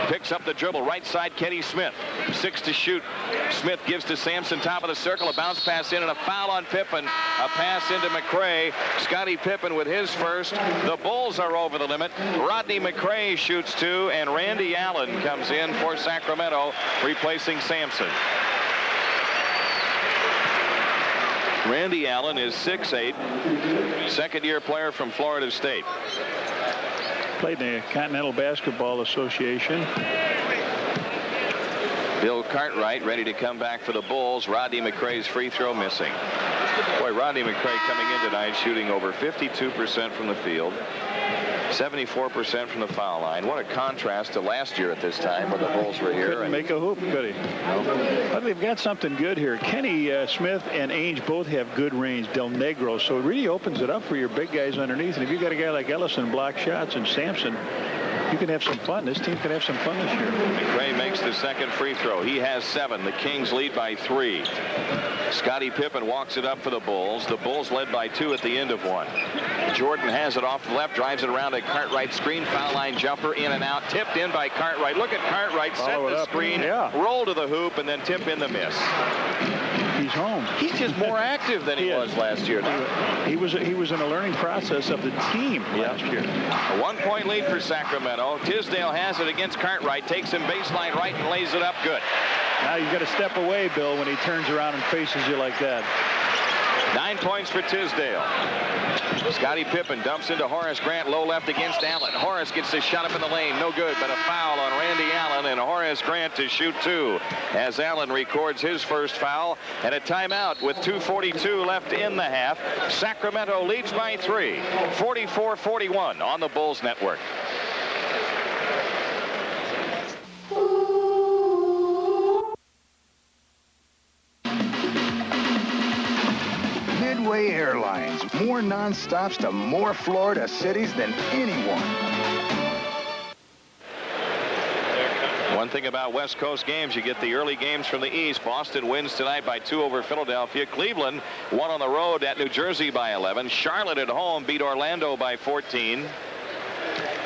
Speaker 1: Picks up the dribble. Right side Kenny Smith. 6 to shoot. Smith gives to Sampson. Top of the circle. A bounce pass in and a foul on Pippen. A pass into McRae. Scottie Pippen with his first. The Bulls are over the limit. Rodney McRae shoots 2, and Randy Allen comes in for Sacramento, replacing Sampson. Randy Allen is 6'8", second-year player from Florida State.
Speaker 2: Played in the Continental Basketball Association.
Speaker 1: Bill Cartwright ready to come back for the Bulls. Rodney McRae's free throw missing. Boy, Rodney McRae coming in tonight shooting over 52% from the field. 74% from the foul line. What a contrast to last year at this time when the Bulls were here.
Speaker 2: Couldn't make a hoop, could he?
Speaker 1: No.
Speaker 2: But they've got something good here. Kenny Smith and Ainge both have good range. Del Negro, so it really opens it up for your big guys underneath. And if you got a guy like Ellison block shots and Sampson, you can have some fun. This team can have some fun this year.
Speaker 1: McRae makes the second free throw. He has 7. The Kings lead by 3. Scottie Pippen walks it up for the Bulls. The Bulls led by 2 at the end of 1. Jordan has it off the left, drives it around a Cartwright screen, foul line jumper, in and out, tipped in by Cartwright. Look at Cartwright, set the screen, roll to the hoop, and then tip in the miss.
Speaker 2: He's home.
Speaker 1: He's just more active than he was last year.
Speaker 2: He was in a learning process of the team last year.
Speaker 1: A 1-point lead for Sacramento. Tisdale has it against Cartwright, takes him baseline right and lays it up good.
Speaker 2: Now you've got to step away, Bill, when he turns around and faces you like that.
Speaker 1: 9 points for Tisdale. Scottie Pippen dumps into Horace Grant, low left against Allen. Horace gets the shot up in the lane, no good, but a foul on Randy Allen, and Horace Grant to shoot 2 as Allen records his first foul, and a timeout with 2:42 left in the half. Sacramento leads by 3, 44-41 on the Bulls Network.
Speaker 6: Norway Airlines. More non-stops to more Florida cities than anyone.
Speaker 1: One thing about West Coast games, you get the early games from the East. Boston wins tonight by 2 over Philadelphia. Cleveland won on the road at New Jersey by 11. Charlotte at home beat Orlando by 14.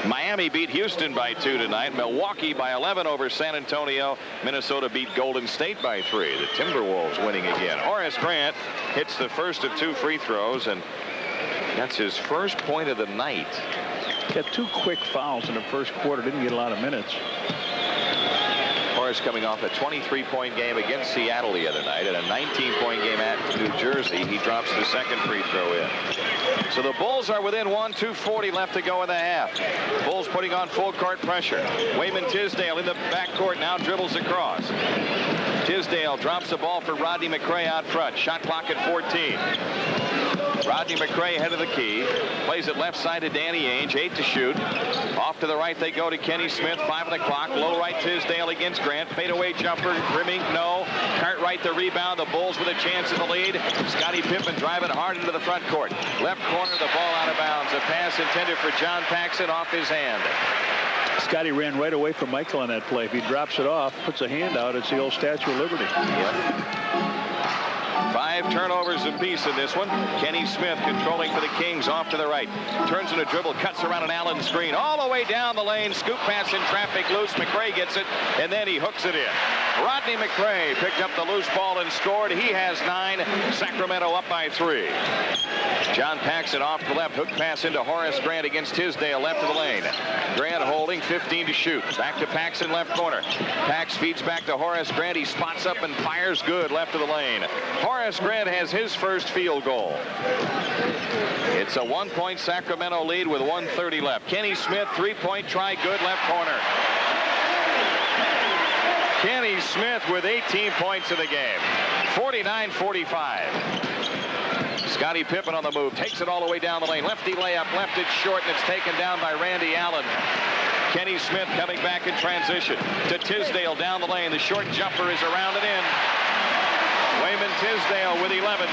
Speaker 1: Miami beat Houston by 2 tonight. Milwaukee by 11 over San Antonio. Minnesota beat Golden State by 3. The Timberwolves winning again. Horace Grant hits the first of 2 free throws, and that's his first point of the night.
Speaker 2: Got 2 quick fouls in the first quarter. Didn't get a lot of minutes.
Speaker 1: Horace coming off a 23-point game against Seattle the other night and a 19-point game at New Jersey. He drops the second free throw in. So the Bulls are within 1, 2:40 left to go in the half. Bulls putting on full court pressure. Wayman Tisdale in the backcourt now dribbles across. Tisdale drops the ball for Rodney McRae out front. Shot clock at 14. Rodney McRae head of the key. Plays it left side to Danny Ainge. 8 to shoot. Off to the right they go to Kenny Smith. 5 on the clock. Low right Tisdale against Grant. Fadeaway jumper. Rimming no. Cartwright the rebound. The Bulls with a chance in the lead. Scottie Pippen driving hard into the front court. Left corner, the ball out of bounds. A pass intended for John Paxson off his hand.
Speaker 2: Scottie ran right away from Michael on that play. If he drops it off, puts a hand out, it's the old Statue of Liberty.
Speaker 1: Yep. 5 turnovers apiece in this one. Kenny Smith controlling for the Kings off to the right. Turns in a dribble, cuts around an Allen screen. All the way down the lane. Scoop pass in traffic loose. McRae gets it, and then he hooks it in. Rodney McRae picked up the loose ball and scored. He has 9. Sacramento up by 3. John Paxson off the left. Hook pass into Horace Grant against Tisdale left of the lane. Grant holding, 15 to shoot. Back to Paxson left corner. Pax feeds back to Horace Grant. He spots up and fires good left of the lane. Horace Grant has his first field goal. It's a 1-point Sacramento lead with 1:30 left. Kenny Smith 3-point try good left corner. Kenny Smith with 18 points in the game. 49-45. Scottie Pippen on the move. Takes it all the way down the lane. Lefty layup. Left it short, and it's taken down by Randy Allen. Kenny Smith coming back in transition to Tisdale down the lane. The short jumper is around and in. Wayman Tisdale with 11.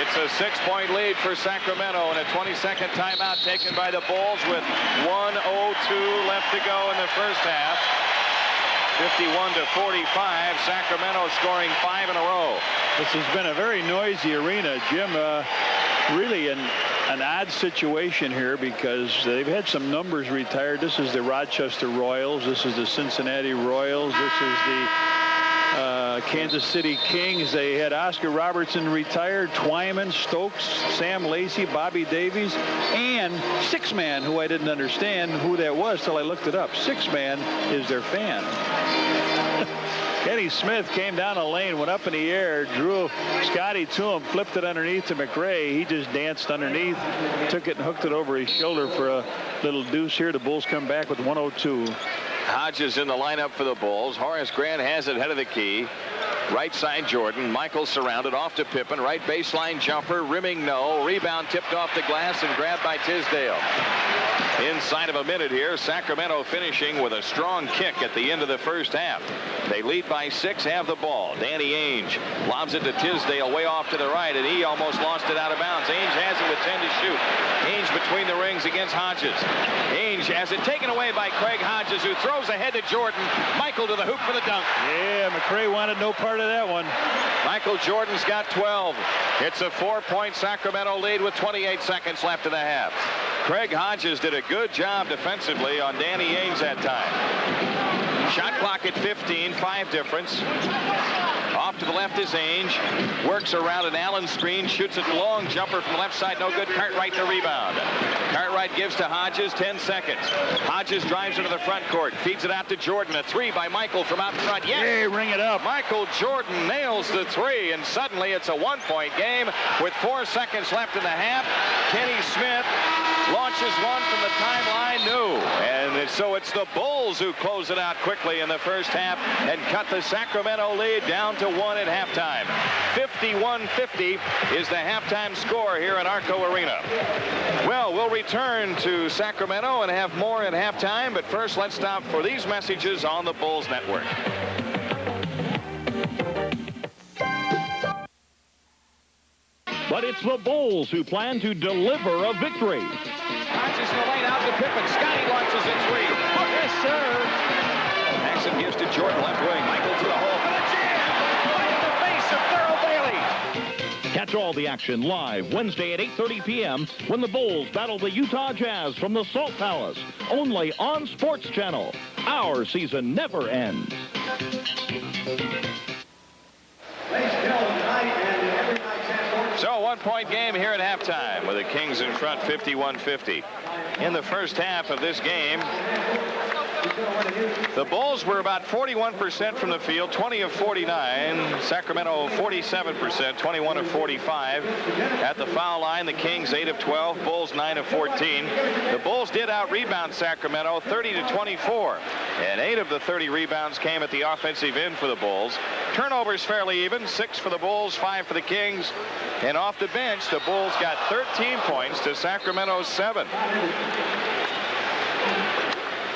Speaker 1: It's a 6-point lead for Sacramento, and a 22nd timeout taken by the Bulls with 1:02 left to go in the first half. 51-45. Sacramento scoring 5 in a row.
Speaker 2: This has been a very noisy arena, Jim. Really an odd situation here because they've had some numbers retired. This is the Rochester Royals. This is the Cincinnati Royals. This is the Kansas City Kings. They had Oscar Robertson retired, Twyman, Stokes, Sam Lacey, Bobby Davies, and Six-Man, who I didn't understand who that was till I looked it up. Six-Man is their fan. Kenny Smith came down the lane, went up in the air, drew Scottie to him, flipped it underneath to McRae. He just danced underneath, took it and hooked it over his shoulder for a little deuce here. The Bulls come back with 1:02.
Speaker 1: Hodges in the lineup for the Bulls. Horace Grant has it head of the key. Right side Jordan. Michael surrounded off to Pippen. Right baseline jumper. Rimming no. Rebound tipped off the glass and grabbed by Tisdale. Inside of a minute here. Sacramento finishing with a strong kick at the end of the first half. They lead by 6, have the ball. Danny Ainge lobs it to Tisdale way off to the right, and he almost lost it out of bounds. Ainge has it with 10 to shoot. Ainge between the rings against Hodges. Ainge has it taken away by Craig Hodges, who throws ahead to Jordan. Michael to the hoop for the dunk.
Speaker 2: Yeah, McRae wanted no part of that one.
Speaker 1: Michael Jordan's got 12. It's a 4-point Sacramento lead with 28 seconds left in the half. Craig Hodges did a good job defensively on Danny Ainge that time. Shot clock at 15, 5 difference. Off to the left is Ainge. Works around an Allen screen. Shoots it long. Jumper from the left side. No good. Cartwright the rebound. Cartwright gives to Hodges. 10 seconds. Hodges drives into the front court. Feeds it out to Jordan. A 3 by Michael from out front. Yes!
Speaker 2: Hey, ring it up.
Speaker 1: Michael Jordan nails the 3, and suddenly it's a 1-point game with 4 seconds left in the half. Kenny Smith launches one from the timeline. No. And so it's the Bulls who close it out quickly in the first half and cut the Sacramento lead down to 1 at halftime. 51-50 is the halftime score here at Arco Arena. Well, we'll return to Sacramento and have more at halftime, but first let's stop for these messages on the Bulls Network.
Speaker 7: But it's the Bulls who plan to deliver a victory.
Speaker 1: Hodges in the lane out to Pippen. Scotty launches a three. Yes, sir. Paxson gives to Jordan, left wing. Michael to the hole. For the jam! Right in the face of Thurl Bailey.
Speaker 7: Catch all the action live Wednesday at 8:30 p.m. when the Bulls battle the Utah Jazz from the Salt Palace. Only on Sports Channel. Our season never ends.
Speaker 1: So a one-point game here at halftime with the Kings in front 51-50. In the first half of this game, the Bulls were about 41% from the field, 20 of 49. Sacramento 47%, 21 of 45. At the foul line, the Kings 8 of 12, Bulls 9 of 14. The Bulls did out-rebound Sacramento 30-24. And 8 of the 30 rebounds came at the offensive end for the Bulls. Turnovers fairly even, 6 for the Bulls, 5 for the Kings. And off the bench, the Bulls got 13 points to Sacramento's 7.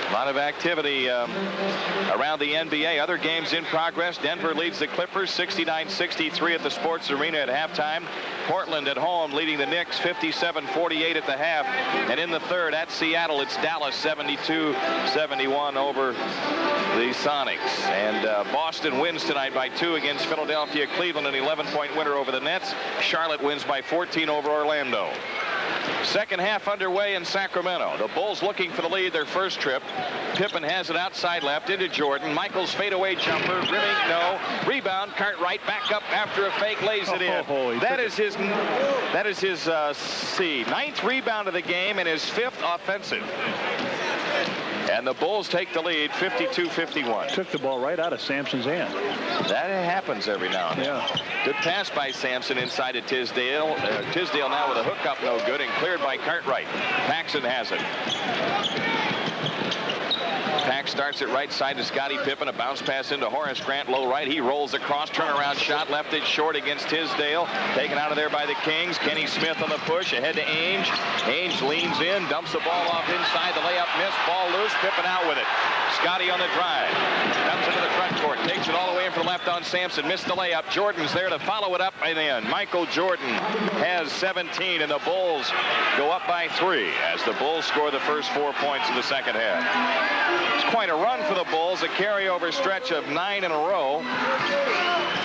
Speaker 1: A lot of activity around the NBA. Other games in progress. Denver leads the Clippers 69-63 at the Sports Arena at halftime. Portland at home leading the Knicks 57-48 at the half. And in the third at Seattle, it's Dallas 72-71 over the Sonics. And Boston wins tonight by 2 against Philadelphia. Cleveland an 11-point winner over the Nets. Charlotte wins by 14 over Orlando. Second half underway in Sacramento. The Bulls looking for the lead their first trip. Pippen has it outside left into Jordan. Michael's fadeaway jumper. Rimming, no. Rebound. Cartwright back up after a fake, lays it in. That is his 9th rebound of the game and his 5th offensive. And the Bulls take the lead 52-51.
Speaker 2: Took the ball right out of Sampson's hand.
Speaker 1: That happens every now and then.
Speaker 2: Yeah.
Speaker 1: Good pass by Sampson inside to Tisdale. Tisdale now with a hookup, no good, and cleared by Cartwright. Paxson has it. Pax starts it right side to Scottie Pippen. A bounce pass into Horace Grant, low right. He rolls across, turnaround shot, left it short against Tisdale. Taken out of there by the Kings. Kenny Smith on the push, ahead to Ainge. Ainge leans in, dumps the ball off inside. The layup missed, ball loose. Pippen out with it. Scottie on the drive. Comes into the front court, takes it all the way in for the left on Sampson. Missed the layup. Jordan's there to follow it up and in. Michael Jordan has 17, and the Bulls go up by 3 as the Bulls score the first 4 points of the second half. It's quite a run for the Bulls, a carryover stretch of 9 in a row.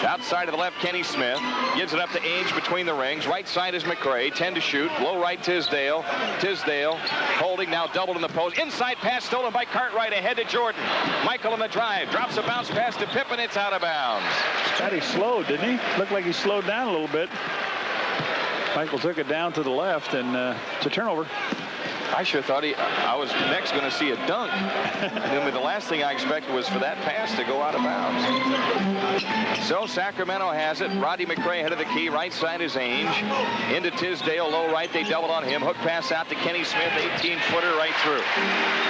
Speaker 1: Outside of the left, Kenny Smith gives it up to Ainge between the rings. Right side is McRae, 10 to shoot. Low right, Tisdale. Tisdale holding, now doubled in the post. Inside pass stolen by Cartwright, ahead to Jordan. Michael on the drive, drops a bounce pass to Pippen. It's out of bounds.
Speaker 2: Thought he slowed, didn't he? Looked like he slowed down a little bit. Michael took it down to the left, and it's a turnover.
Speaker 1: I sure thought I was next going to see a dunk. And then the last thing I expected was for that pass to go out of bounds. So Sacramento has it. Roddy McRae head of the key. Right side is Ainge. Into Tisdale, low right. They doubled on him. Hook pass out to Kenny Smith. 18-footer right through.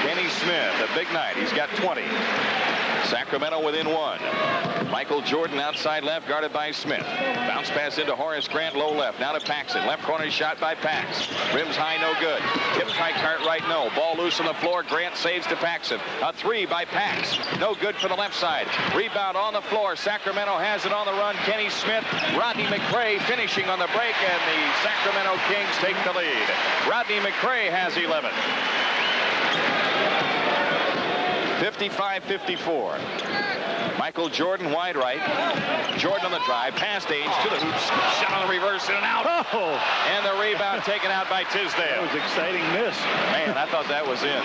Speaker 1: Kenny Smith, a big night. He's got 20. Sacramento within 1. Michael Jordan outside left, guarded by Smith. Bounce pass into Horace Grant, low left. Now to Paxson. Left corner shot by Pax. Rims high, no good. Tipped by Cartwright, no. Ball loose on the floor. Grant saves to Paxson. A 3 by Pax. No good for the left side. Rebound on the floor. Sacramento has it on the run. Kenny Smith. Rodney McRae finishing on the break, and the Sacramento Kings take the lead. Rodney McRae has 11. 55-54. Michael Jordan wide right. Jordan on the drive. Past Ainge to the hoops. Shot on the reverse and an out.
Speaker 2: Oh.
Speaker 1: And the rebound taken out by Tisdale.
Speaker 2: That was exciting miss.
Speaker 1: Man, I thought that was in.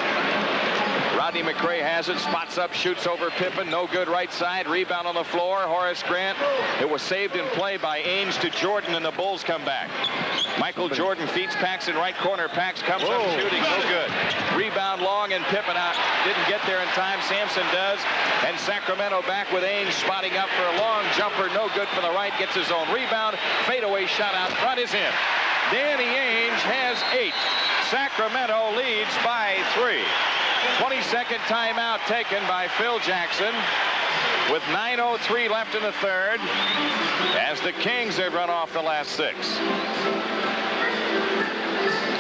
Speaker 1: Rodney McRae has it. Spots up. Shoots over Pippen. No good right side. Rebound on the floor. Horace Grant. It was saved in play by Ainge to Jordan, and the Bulls come back. Michael Jordan feeds Pax in right corner. Pax comes up shooting. No good. Rebound long, and Pippen out. Didn't get there in time. Sampson does. And Sacramento back with Ainge spotting up for a long jumper. No good for the right. Gets his own rebound. Fadeaway shot out front is in. Danny Ainge has 8. Sacramento leads by 3. 22nd timeout taken by Phil Jackson with 9:03 left in the third as the Kings have run off the last 6.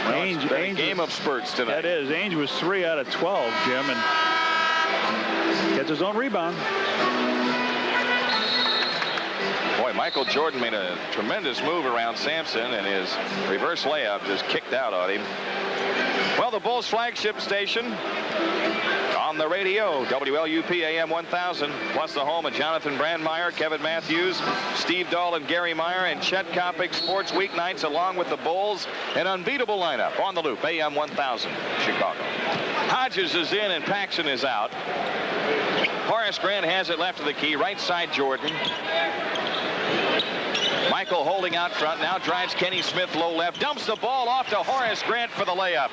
Speaker 1: Ainge, a game of spurts tonight.
Speaker 2: That is. Ainge was 3 out of 12, Jim, and gets his own rebound.
Speaker 1: Boy, Michael Jordan made a tremendous move around Sampson, and his reverse layup just kicked out on him. Well, the Bulls flagship station on the radio, WLUP AM 1000, plus the home of Jonathan Brandmeier, Kevin Matthews, Steve Dahl, and Gary Meyer, and Chet Kopic sports weeknights along with the Bulls. An unbeatable lineup on the loop, AM 1000, Chicago. Hodges is in and Paxson is out. Horace Grant has it left of the key, right side Jordan. Michael holding out front, now drives Kenny Smith low left, dumps the ball off to Horace Grant for the layup.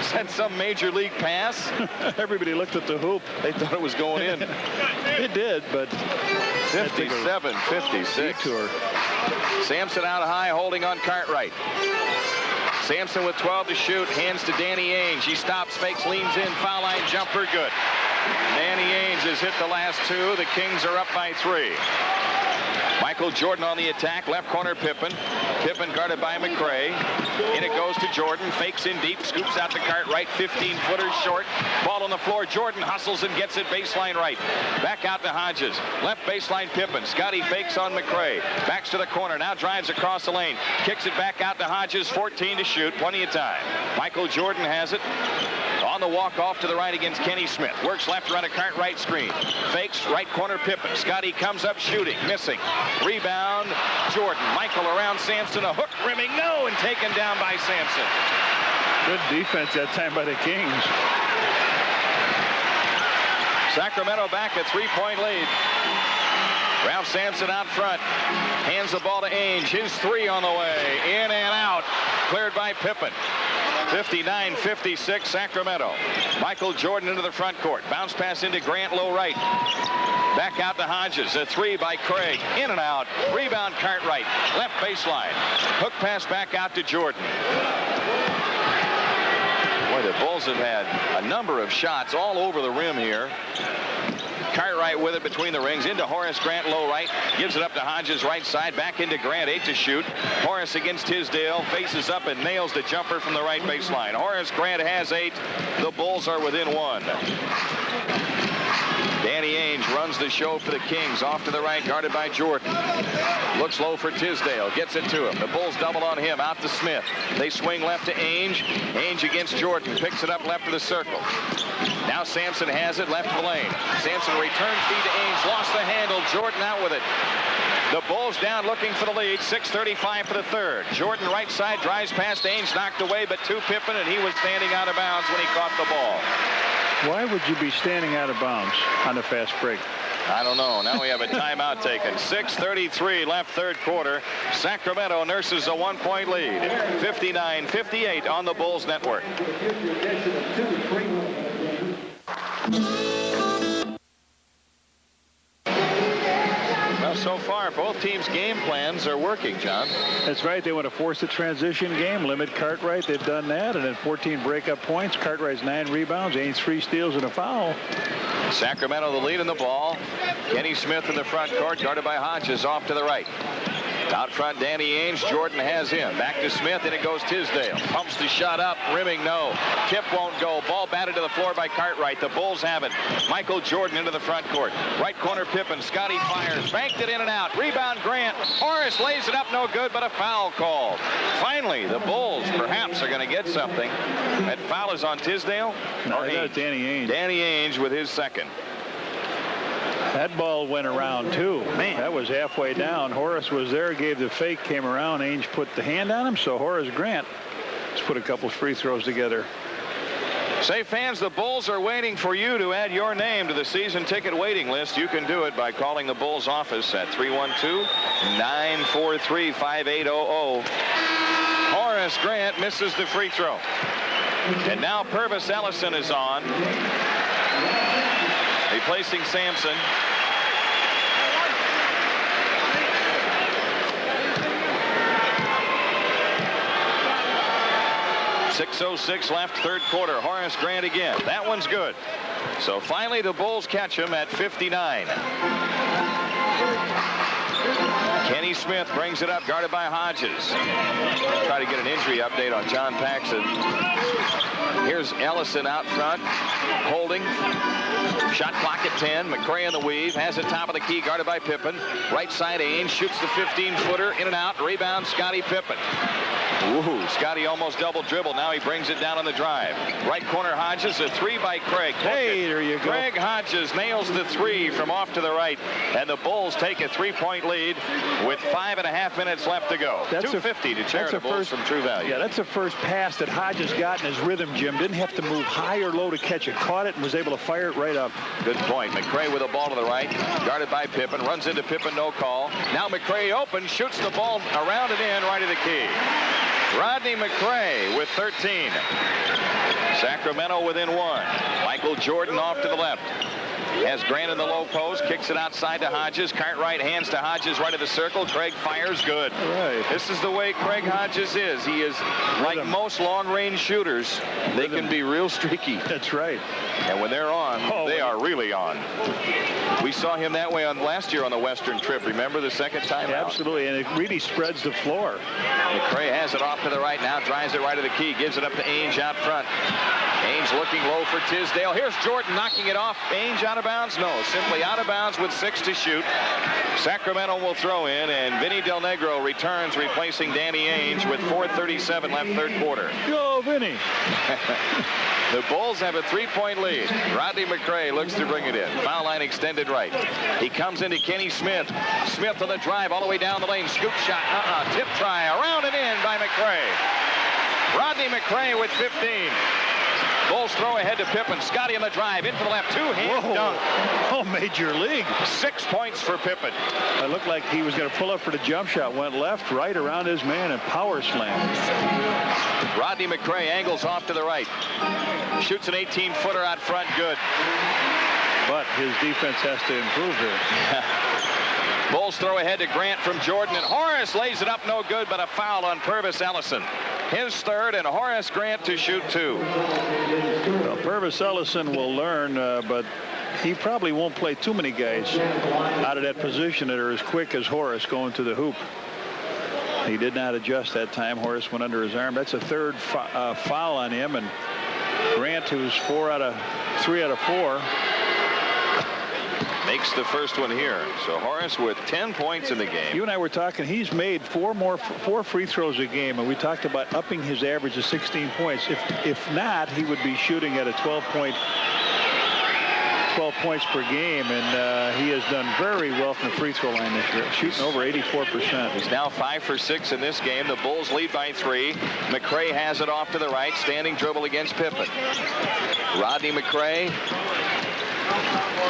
Speaker 1: Is that some major league pass?
Speaker 2: Everybody looked at the hoop.
Speaker 1: They thought it was going in.
Speaker 2: It did, but
Speaker 1: 57-56. Sampson out high, holding on Cartwright. Sampson with 12 to shoot, hands to Danny Ainge. He stops, fakes, leans in, foul line jumper, good. Danny Ainge has hit the last two. The Kings are up by 3. Michael Jordan on the attack, left corner Pippen. Pippen guarded by McRae. In it goes to Jordan, fakes in deep, scoops out the Cartwright, 15-footer short. Ball on the floor, Jordan hustles and gets it baseline right. Back out to Hodges, left baseline Pippen. Scotty fakes on McRae, backs to the corner, now drives across the lane. Kicks it back out to Hodges, 14 to shoot, plenty of time. Michael Jordan has it. On the walk-off to the right against Kenny Smith. Works left around a Cartwright screen. Fakes right corner Pippen. Scotty comes up shooting. Missing. Rebound Jordan. Michael around Sampson. A hook rimming. No. And taken down by Sampson.
Speaker 2: Good defense that time by the Kings.
Speaker 1: Sacramento back a 3-point lead. Ralph Sampson out front. Hands the ball to Ainge. His 3 on the way. In and out. Cleared by Pippen. 59-56 Sacramento. Michael Jordan into the front court. Bounce pass into Grant low right. Back out to Hodges. A 3 by Craig. In and out. Rebound Cartwright. Left baseline. Hook pass back out to Jordan. Boy, the Bulls have had a number of shots all over the rim here. Cartwright with it between the rings, into Horace Grant low right, gives it up to Hodges right side, back into Grant, 8 to shoot. Horace against Tisdale, faces up and nails the jumper from the right baseline. Horace Grant has 8. The Bulls are within 1. Danny Ainge runs the show for the Kings, off to the right, guarded by Jordan. Looks low for Tisdale, gets it to him. The Bulls double on him, out to Smith. They swing left to Ainge. Ainge against Jordan, picks it up left of the circle. Now Sampson has it left of the lane. Sampson return feed to Ainge, lost the handle. Jordan out with it. The Bulls down looking for the lead. 6:35 for the third. Jordan right side drives past Ainge, knocked away, but to Pippen, and he was standing out of bounds when he caught the ball.
Speaker 2: Why would you be standing out of bounds on a fast break?
Speaker 1: I don't know. Now we have a timeout taken. 6:33 left third quarter. Sacramento nurses a 1-point lead. 59-58 on the Bulls network. Well, so far, both teams' game plans are working, John.
Speaker 2: That's right. They want to force the transition game, limit Cartwright. They've done that. And then 14 breakup points. Cartwright's 9 rebounds, Ainge 3 steals and a foul.
Speaker 1: Sacramento the lead in the ball. Kenny Smith in the front court, guarded by Hodges, off to the right. Out front, Danny Ainge. Jordan has him. Back to Smith, and it goes Tisdale. Pumps the shot up. Rimming, no. Tip won't go. Ball batted to the floor by Cartwright. The Bulls have it. Michael Jordan into the front court. Right corner, Pippen. Scotty fires. Banked it in and out. Rebound, Grant. Horace lays it up, no good, but a foul called. Finally, the Bulls perhaps are going to get something. That foul is on Tisdale?
Speaker 2: No, that's Danny Ainge.
Speaker 1: Danny Ainge with his second.
Speaker 2: That ball went around, too. Man, that was halfway down. Horace was there, gave the fake, came around. Ainge put the hand on him, so Horace Grant has put a couple free throws together.
Speaker 1: Say, fans, the Bulls are waiting for you to add your name to the season ticket waiting list. You can do it by calling the Bulls office at 312-943-5800. Horace Grant misses the free throw. And now Purvis Ellison is on, replacing Sampson. .606 left, third quarter. Horace Grant again. That one's good. So finally the Bulls catch him at 59. Kenny Smith brings it up, guarded by Hodges. Try to get an injury update on John Paxson. Here's Ellison out front, holding. Shot clock at 10. McCray in the weave. Has it top of the key, guarded by Pippen. Right side, Ainge shoots the 15-footer. In and out. Rebound, Scottie Pippen. Ooh, Scottie almost double dribble. Now he brings it down on the drive. Right corner, Hodges. A three by Craig.
Speaker 2: Hey, there you go.
Speaker 1: Craig Hodges nails the three from off to the right. And the Bulls take a 3-point lead with 5.5 minutes left to go.
Speaker 2: That's
Speaker 1: 250 to Charitables from True Value.
Speaker 2: Yeah, that's the first pass that Hodges got in his rhythm, Jim. Didn't have to move high or low to catch it. Caught it and was able to fire it right up.
Speaker 1: Good point. McCray with a ball to the right. Guarded by Pippen. Runs into Pippen, no call. Now McCray open. Shoots the ball around and in right of the key. Rodney McCray with 13. Sacramento within 1. Michael Jordan off to the left. Has Grant in the low post, kicks it outside to Hodges. Cartwright hands to Hodges right of the circle. Craig fires good.
Speaker 2: Right.
Speaker 1: This is the way Craig Hodges is. He is like most long-range shooters. They can be real streaky.
Speaker 2: That's right.
Speaker 1: And when they're on, they are really on. We saw him that way on last year on the Western trip. Remember the second time out?
Speaker 2: Absolutely, and it really spreads the floor.
Speaker 1: McCray has it off to the right now, drives it right to the key, gives it up to Ainge out front. Ainge looking low for Tisdale. Here's Jordan knocking it off. Ainge out of bounds? No, simply out of bounds with 6 to shoot. Sacramento will throw in, and Vinny Del Negro returns, replacing Danny Ainge with 4:37 left third quarter.
Speaker 2: Go, Vinny.
Speaker 1: The Bulls have a 3-point lead. Rodney McCray looks to bring it in. Foul line extended right. He comes into Kenny Smith. Smith on the drive all the way down the lane. Scoop shot. Tip try. Around and in by McCray. Rodney McCray with 15. Bulls throw ahead to Pippen. Scottie on the drive. In for the left. Two-hand dunk.
Speaker 2: Oh, major league.
Speaker 1: 6 points for Pippen.
Speaker 2: It looked like he was going to pull up for the jump shot. Went left, right around his man and power slam.
Speaker 1: Rodney McCray angles off to the right. Shoots an 18-footer out front. Good.
Speaker 2: But his defense has to improve here.
Speaker 1: Bulls throw ahead to Grant from Jordan, and Horace lays it up no good, but a foul on Purvis Ellison. His third, and Horace Grant to shoot 2.
Speaker 2: Well, Purvis Ellison will learn, but he probably won't play too many guys out of that position that are as quick as Horace going to the hoop. He did not adjust that time. Horace went under his arm. That's a third foul on him, and Grant, who's 3 out of 4.
Speaker 1: Makes the first one here. So Horace with 10 points in the game.
Speaker 2: You and I were talking. He's made 4 free throws a game, and we talked about upping his average to 16 points. If not, he would be shooting at a 12 points per game, and he has done very well from the free throw line this year, shooting over 84%.
Speaker 1: He's now 5 for 6 in this game. The Bulls lead by 3. McCray has it off to the right. Standing dribble against Pippen. Rodney McCray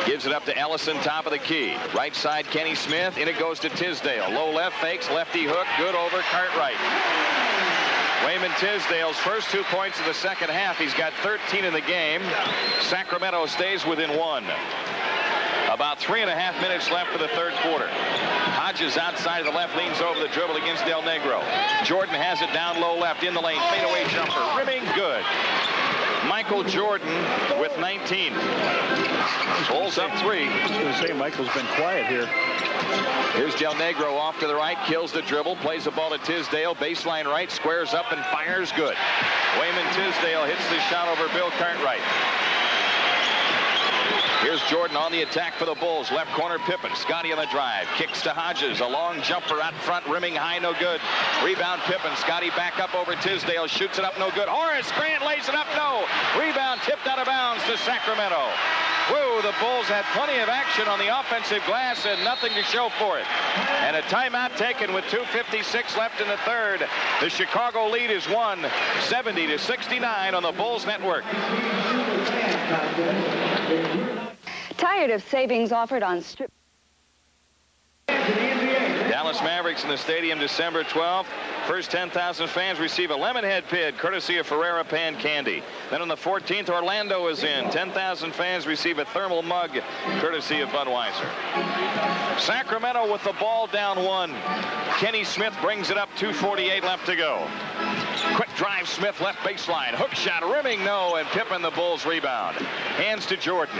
Speaker 1: gives it up to Ellison, top of the key. Right side, Kenny Smith. In it goes to Tisdale. Low left, fakes, lefty hook. Good over Cartwright. Wayman Tisdale's first 2 points of the second half. He's got 13 in the game. Sacramento stays within 1. About 3.5 minutes left for the third quarter. Hodges outside of the left, leans over the dribble against Del Negro. Jordan has it down low left in the lane. Fadeaway jumper. Rimming good. Michael Jordan with 19. Bulls up 3.
Speaker 2: I was going to say, Michael's been quiet here.
Speaker 1: Here's Del Negro off to the right, kills the dribble, plays the ball to Tisdale, baseline right, squares up and fires good. Wayman Tisdale hits the shot over Bill Cartwright. Here's Jordan on the attack for the Bulls. Left corner, Pippen. Scottie on the drive. Kicks to Hodges. A long jumper out front. Rimming high, no good. Rebound, Pippen. Scottie back up over Tisdale. Shoots it up, no good. Horace Grant lays it up, no. Rebound tipped out of bounds to Sacramento. Woo, the Bulls had plenty of action on the offensive glass and nothing to show for it. And a timeout taken with 2:56 left in the third. The Chicago lead is 70-69 on the Bulls network.
Speaker 8: Tired of savings offered on strip.
Speaker 1: Dallas Mavericks in the stadium December 12th. First 10,000 fans receive a Lemonhead Pid, courtesy of Ferrera Pan Candy. Then on the 14th, Orlando is in. 10,000 fans receive a thermal mug, courtesy of Budweiser. Sacramento with the ball down 1. Kenny Smith brings it up, 2:48 left to go. Quick drive, Smith left baseline. Hook shot, rimming, no, and Pippen the Bulls rebound. Hands to Jordan.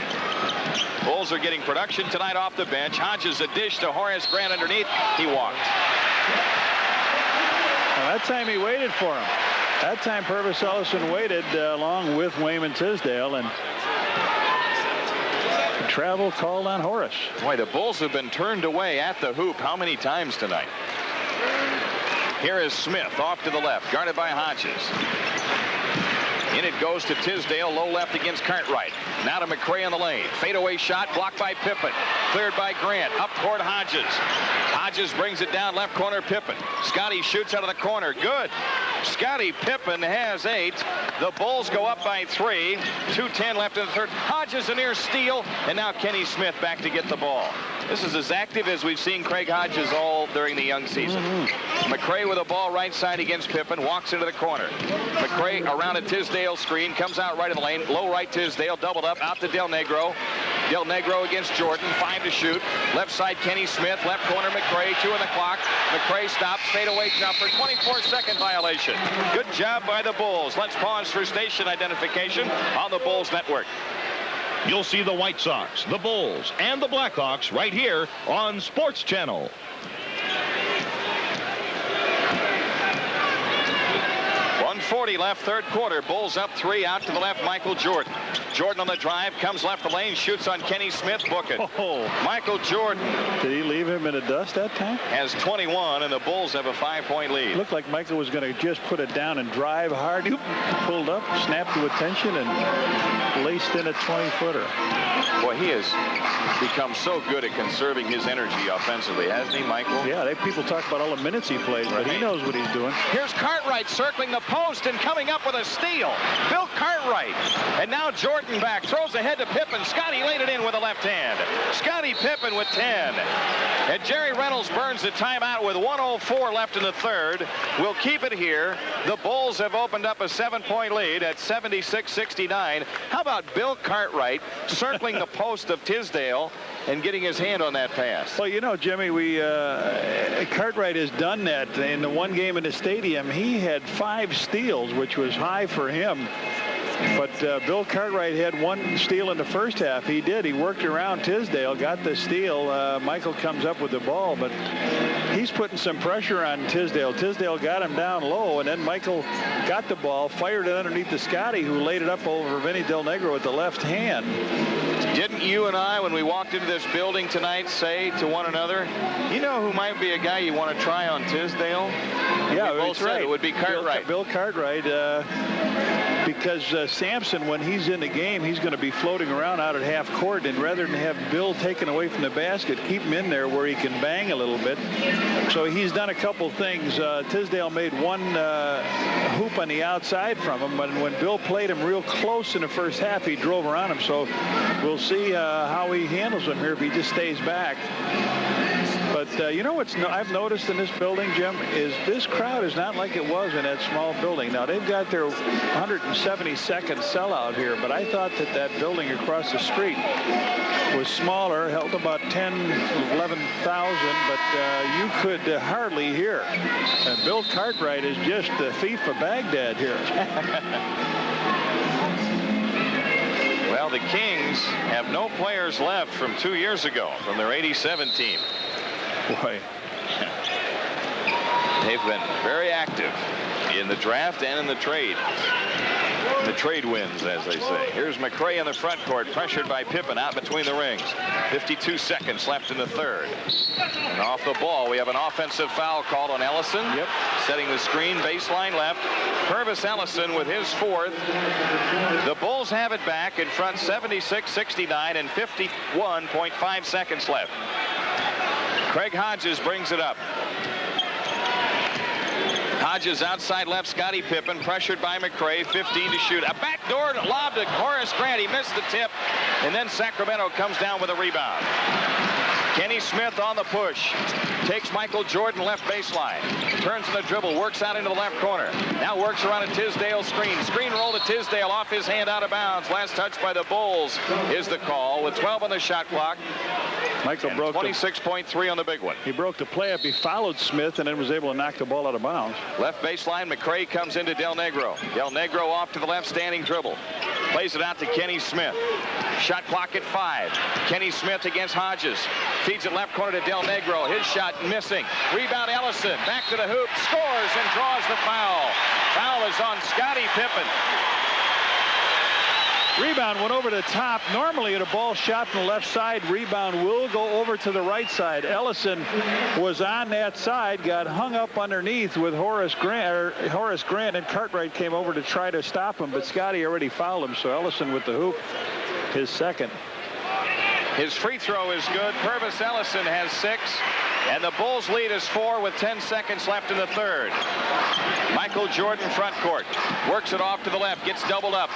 Speaker 1: Bulls are getting production tonight off the bench. Hodges a dish to Horace Grant underneath. He walked.
Speaker 2: Well, that time he waited for him. That time Purvis Ellison waited along with Wayman Tisdale, and travel called on Horace.
Speaker 1: Boy, the Bulls have been turned away at the hoop how many times tonight? Here is Smith off to the left, guarded by Hodges. In it goes to Tisdale, low left against Cartwright. Now to McCray in the lane. Fadeaway shot blocked by Pippen. Cleared by Grant. Up toward Hodges. Hodges brings it down left corner. Pippen. Scotty shoots out of the corner. Good. Scotty Pippen has 8. The Bulls go up by 3. 2:10 left in the third. Hodges a near steal. And now Kenny Smith back to get the ball. This is as active as we've seen Craig Hodges all during the young season. McCray with a ball right side against Pippen. Walks into the corner. McCray around a Tisdale screen. Comes out right in the lane. Low right Tisdale. Doubled up. Out to Del Negro. Del Negro against Jordan. 5 to shoot. Left side Kenny Smith. Left corner McCray. 2 on the clock. McCray stops. Fadeaway jumper. 24-second violation. Good job by the Bulls. Let's pause for station identification on the Bulls Network.
Speaker 7: You'll see the White Sox, the Bulls, and the Blackhawks right here on Sports Channel.
Speaker 1: 1:40 left, third quarter. Bulls up 3. Out to the left, Michael Jordan. Jordan on the drive, comes left the lane, shoots on Kenny Smith. Book it.
Speaker 2: Oh.
Speaker 1: Michael Jordan.
Speaker 2: Did he leave him in the dust that time?
Speaker 1: Has 21, and the Bulls have a 5-point lead.
Speaker 2: Looked like Michael was going to just put it down and drive hard. He pulled up, snapped to attention, and laced in a 20-footer.
Speaker 1: Boy, he has become so good at conserving his energy offensively, hasn't he, Michael?
Speaker 2: Yeah, people talk about all the minutes he plays, but he knows what he's doing.
Speaker 1: Here's Cartwright circling the post and coming up with a steal. Bill Cartwright. And now Jordan back. Throws ahead to Pippen. Scotty laid it in with a left hand. Scotty Pippen with 10. And Jerry Reynolds burns the timeout with 1:04 left in the third. We'll keep it here. The Bulls have opened up a 7-point lead at 76-69. How about Bill Cartwright circling the post of Tisdale and getting his hand on that pass?
Speaker 2: Well, you know, Jimmy, Cartwright has done that in the one game in the stadium. He had 5 steals, which was high for him. But Bill Cartwright had 1 steal in the first half. He did. He worked around Tisdale, got the steal. Michael comes up with the ball, but he's putting some pressure on Tisdale. Tisdale got him down low, and then Michael got the ball, fired it underneath to Scotty, who laid it up over Vinny Del Negro with the left hand.
Speaker 1: Didn't you and I, when we walked into this building tonight, say to one another, you know who might be a guy you want to try on Tisdale?
Speaker 2: Yeah,
Speaker 1: we both
Speaker 2: that's right.
Speaker 1: It would be Cartwright.
Speaker 2: Bill Cartwright, because Sampson, when he's in the game, he's going to be floating around out at half court, and rather than have Bill taken away from the basket, keep him in there where he can bang a little bit. So he's done a couple things. Tisdale made 1 hoop on the outside from him, but when Bill played him real close in the first half, he drove around him. So we'll see how he handles him here if he just stays back. But you know what's I've noticed in this building, Jim, is this crowd is not like it was in that small building. Now, they've got their 172nd sellout here, but I thought that building across the street was smaller, held about 10, 11,000, but you could hardly hear. And Bill Cartwright is just the thief of Baghdad here.
Speaker 1: Well, the Kings have no players left from 2 years ago, from their '87 team.
Speaker 2: Boy.
Speaker 1: They've been very active in the draft and in the trade. The trade wins, as they say. Here's McCray in the front court, pressured by Pippen out between the rings. 52 seconds left in the third. And off the ball, we have an offensive foul called on Ellison.
Speaker 2: Yep.
Speaker 1: Setting the screen, baseline left. Purvis Ellison with his 4th. The Bulls have it back in front, 76-69, and 51.5 seconds left. Craig Hodges brings it up. Hodges outside left, Scotty Pippen, pressured by McCray, 15 to shoot. A backdoor lob to Horace Grant. He missed the tip, and then Sacramento comes down with a rebound. Kenny Smith on the push. Takes Michael Jordan left baseline. Turns in the dribble, works out into the left corner. Now works around a Tisdale screen. Screen roll to Tisdale, off his hand, out of bounds. Last touch by the Bulls is the call with 12 on the shot clock.
Speaker 2: Michael broke
Speaker 1: 26.3 on the big one.
Speaker 2: He broke the play up. He followed Smith and then was able to knock the ball out of bounds.
Speaker 1: Left baseline, McCray comes into Del Negro. Del Negro off to the left, standing dribble. Plays it out to Kenny Smith. Shot clock at 5. Kenny Smith against Hodges. Feeds it left corner to Del Negro. His shot missing. Rebound Ellison. Back to the hoop. Scores and draws the foul. Foul is on Scotty Pippen.
Speaker 2: Rebound went over the top. Normally, at a ball shot from the left side, rebound will go over to the right side. Ellison was on that side, got hung up underneath with Horace Grant, and Cartwright came over to try to stop him, but Scotty already fouled him, so Ellison with the hoop, his second.
Speaker 1: His free throw is good. Purvis Ellison has 6, and the Bulls lead is 4 with 10 seconds left in the third. Michael Jordan front court, works it off to the left, gets doubled up.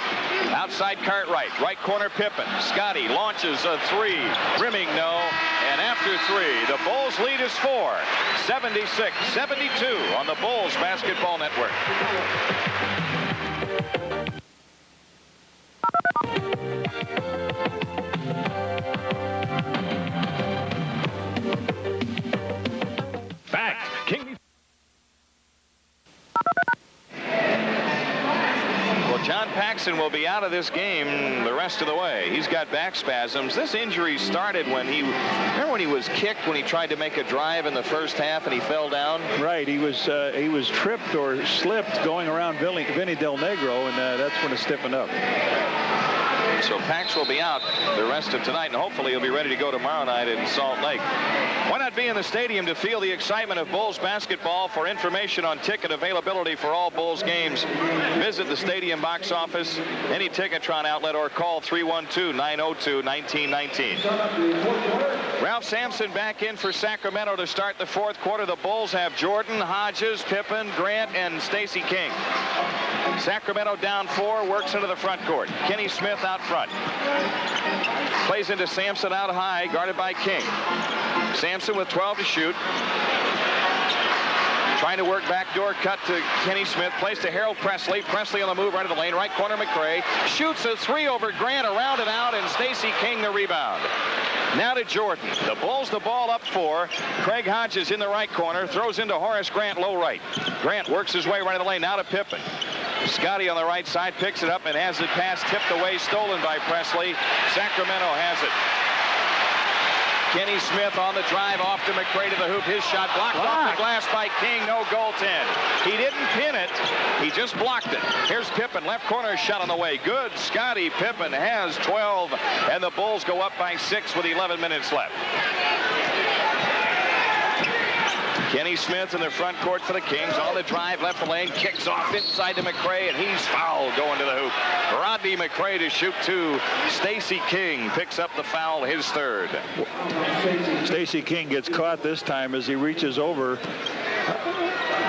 Speaker 1: Outside Cartwright, right corner Pippen. Scotty launches a 3, rimming no, and after 3, the Bulls lead is 4, 76-72 on the Bulls Basketball Network. John Paxson will be out of this game the rest of the way. He's got back spasms. This injury started when he was kicked when he tried to make a drive in the first half and he fell down.
Speaker 2: Right, he was tripped or slipped going around Vinny Del Negro, and that's when it stiffened up.
Speaker 1: So Pax will be out the rest of tonight, and hopefully he'll be ready to go tomorrow night in Salt Lake. Why not be in the stadium to feel the excitement of Bulls basketball? For information on ticket availability for all Bulls games, visit the stadium box office, any Ticketron outlet, or call 312-902-1919. Ralph Sampson back in for Sacramento to start the fourth quarter. The Bulls have Jordan, Hodges, Pippen, Grant, and Stacey King. Sacramento down 4, works into the front court. Kenny Smith out front. Plays into Sampson out high, guarded by King. Sampson with 12 to shoot. Trying to work backdoor cut to Kenny Smith. Plays to Harold Presley. Presley on the move right of the lane. Right corner McRae. Shoots a 3 over Grant, around and out, and Stacey King the rebound. Now to Jordan. The Bulls the ball up 4. Craig Hodges in the right corner. Throws into Horace Grant low right. Grant works his way right of the lane. Now to Pippen. Scotty on the right side picks it up and has it pass tipped away, stolen by Presley. Sacramento has it. Kenny Smith on the drive off to McRae to the hoop. His shot blocked off the glass by King. No goaltend. He didn't pin it. He just blocked it. Here's Pippen. Left corner shot on the way. Good. Scotty Pippen has 12. And the Bulls go up by 6 with 11 minutes left. Kenny Smith in the front court for the Kings. On the drive, left the lane, kicks off inside to McRae, and he's fouled going to the hoop. Rodney McRae to shoot 2. Stacey King picks up the foul, his third.
Speaker 2: Stacey King gets caught this time as he reaches over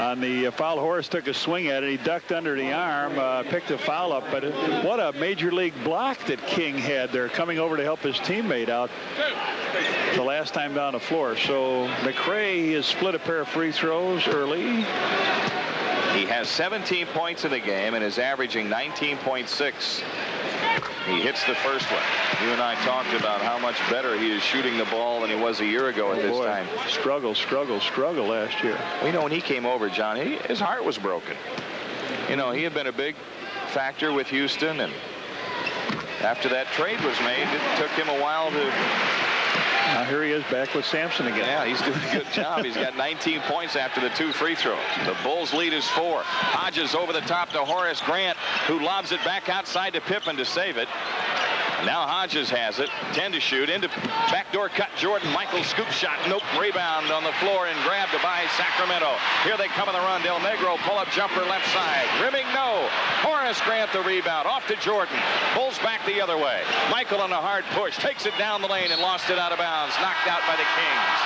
Speaker 2: on the foul. Horace took a swing at it. He ducked under the arm, picked the foul up, but what a major league block that King had there, coming over to help his teammate out the last time down the floor. So McRae has split a pair of free throws early.
Speaker 1: He has 17 points in the game and is averaging 19.6. He hits the first one. You and I talked about how much better he is shooting the ball than he was a year ago at this time.
Speaker 2: Struggle last year.
Speaker 1: Well, you know, when he came over, John, his heart was broken. You know, he had been a big factor with Houston, and after that trade was made, it took him a while to...
Speaker 2: Now here he is back with Sampson again.
Speaker 1: Yeah, he's doing a good job. He's got 19 points after the 2 free throws. The Bulls lead is 4. Hodges over the top to Horace Grant, who lobs it back outside to Pippen to save it. Now Hodges has it. 10 to shoot. Into backdoor cut. Jordan. Michael scoop shot. Nope. Rebound on the floor and grabbed by Sacramento. Here they come on the run. Del Negro pull-up jumper left side. Rimming no. Horace Grant the rebound. Off to Jordan. Pulls back the other way. Michael on a hard push. Takes it down the lane and lost it out of bounds. Knocked out by the Kings.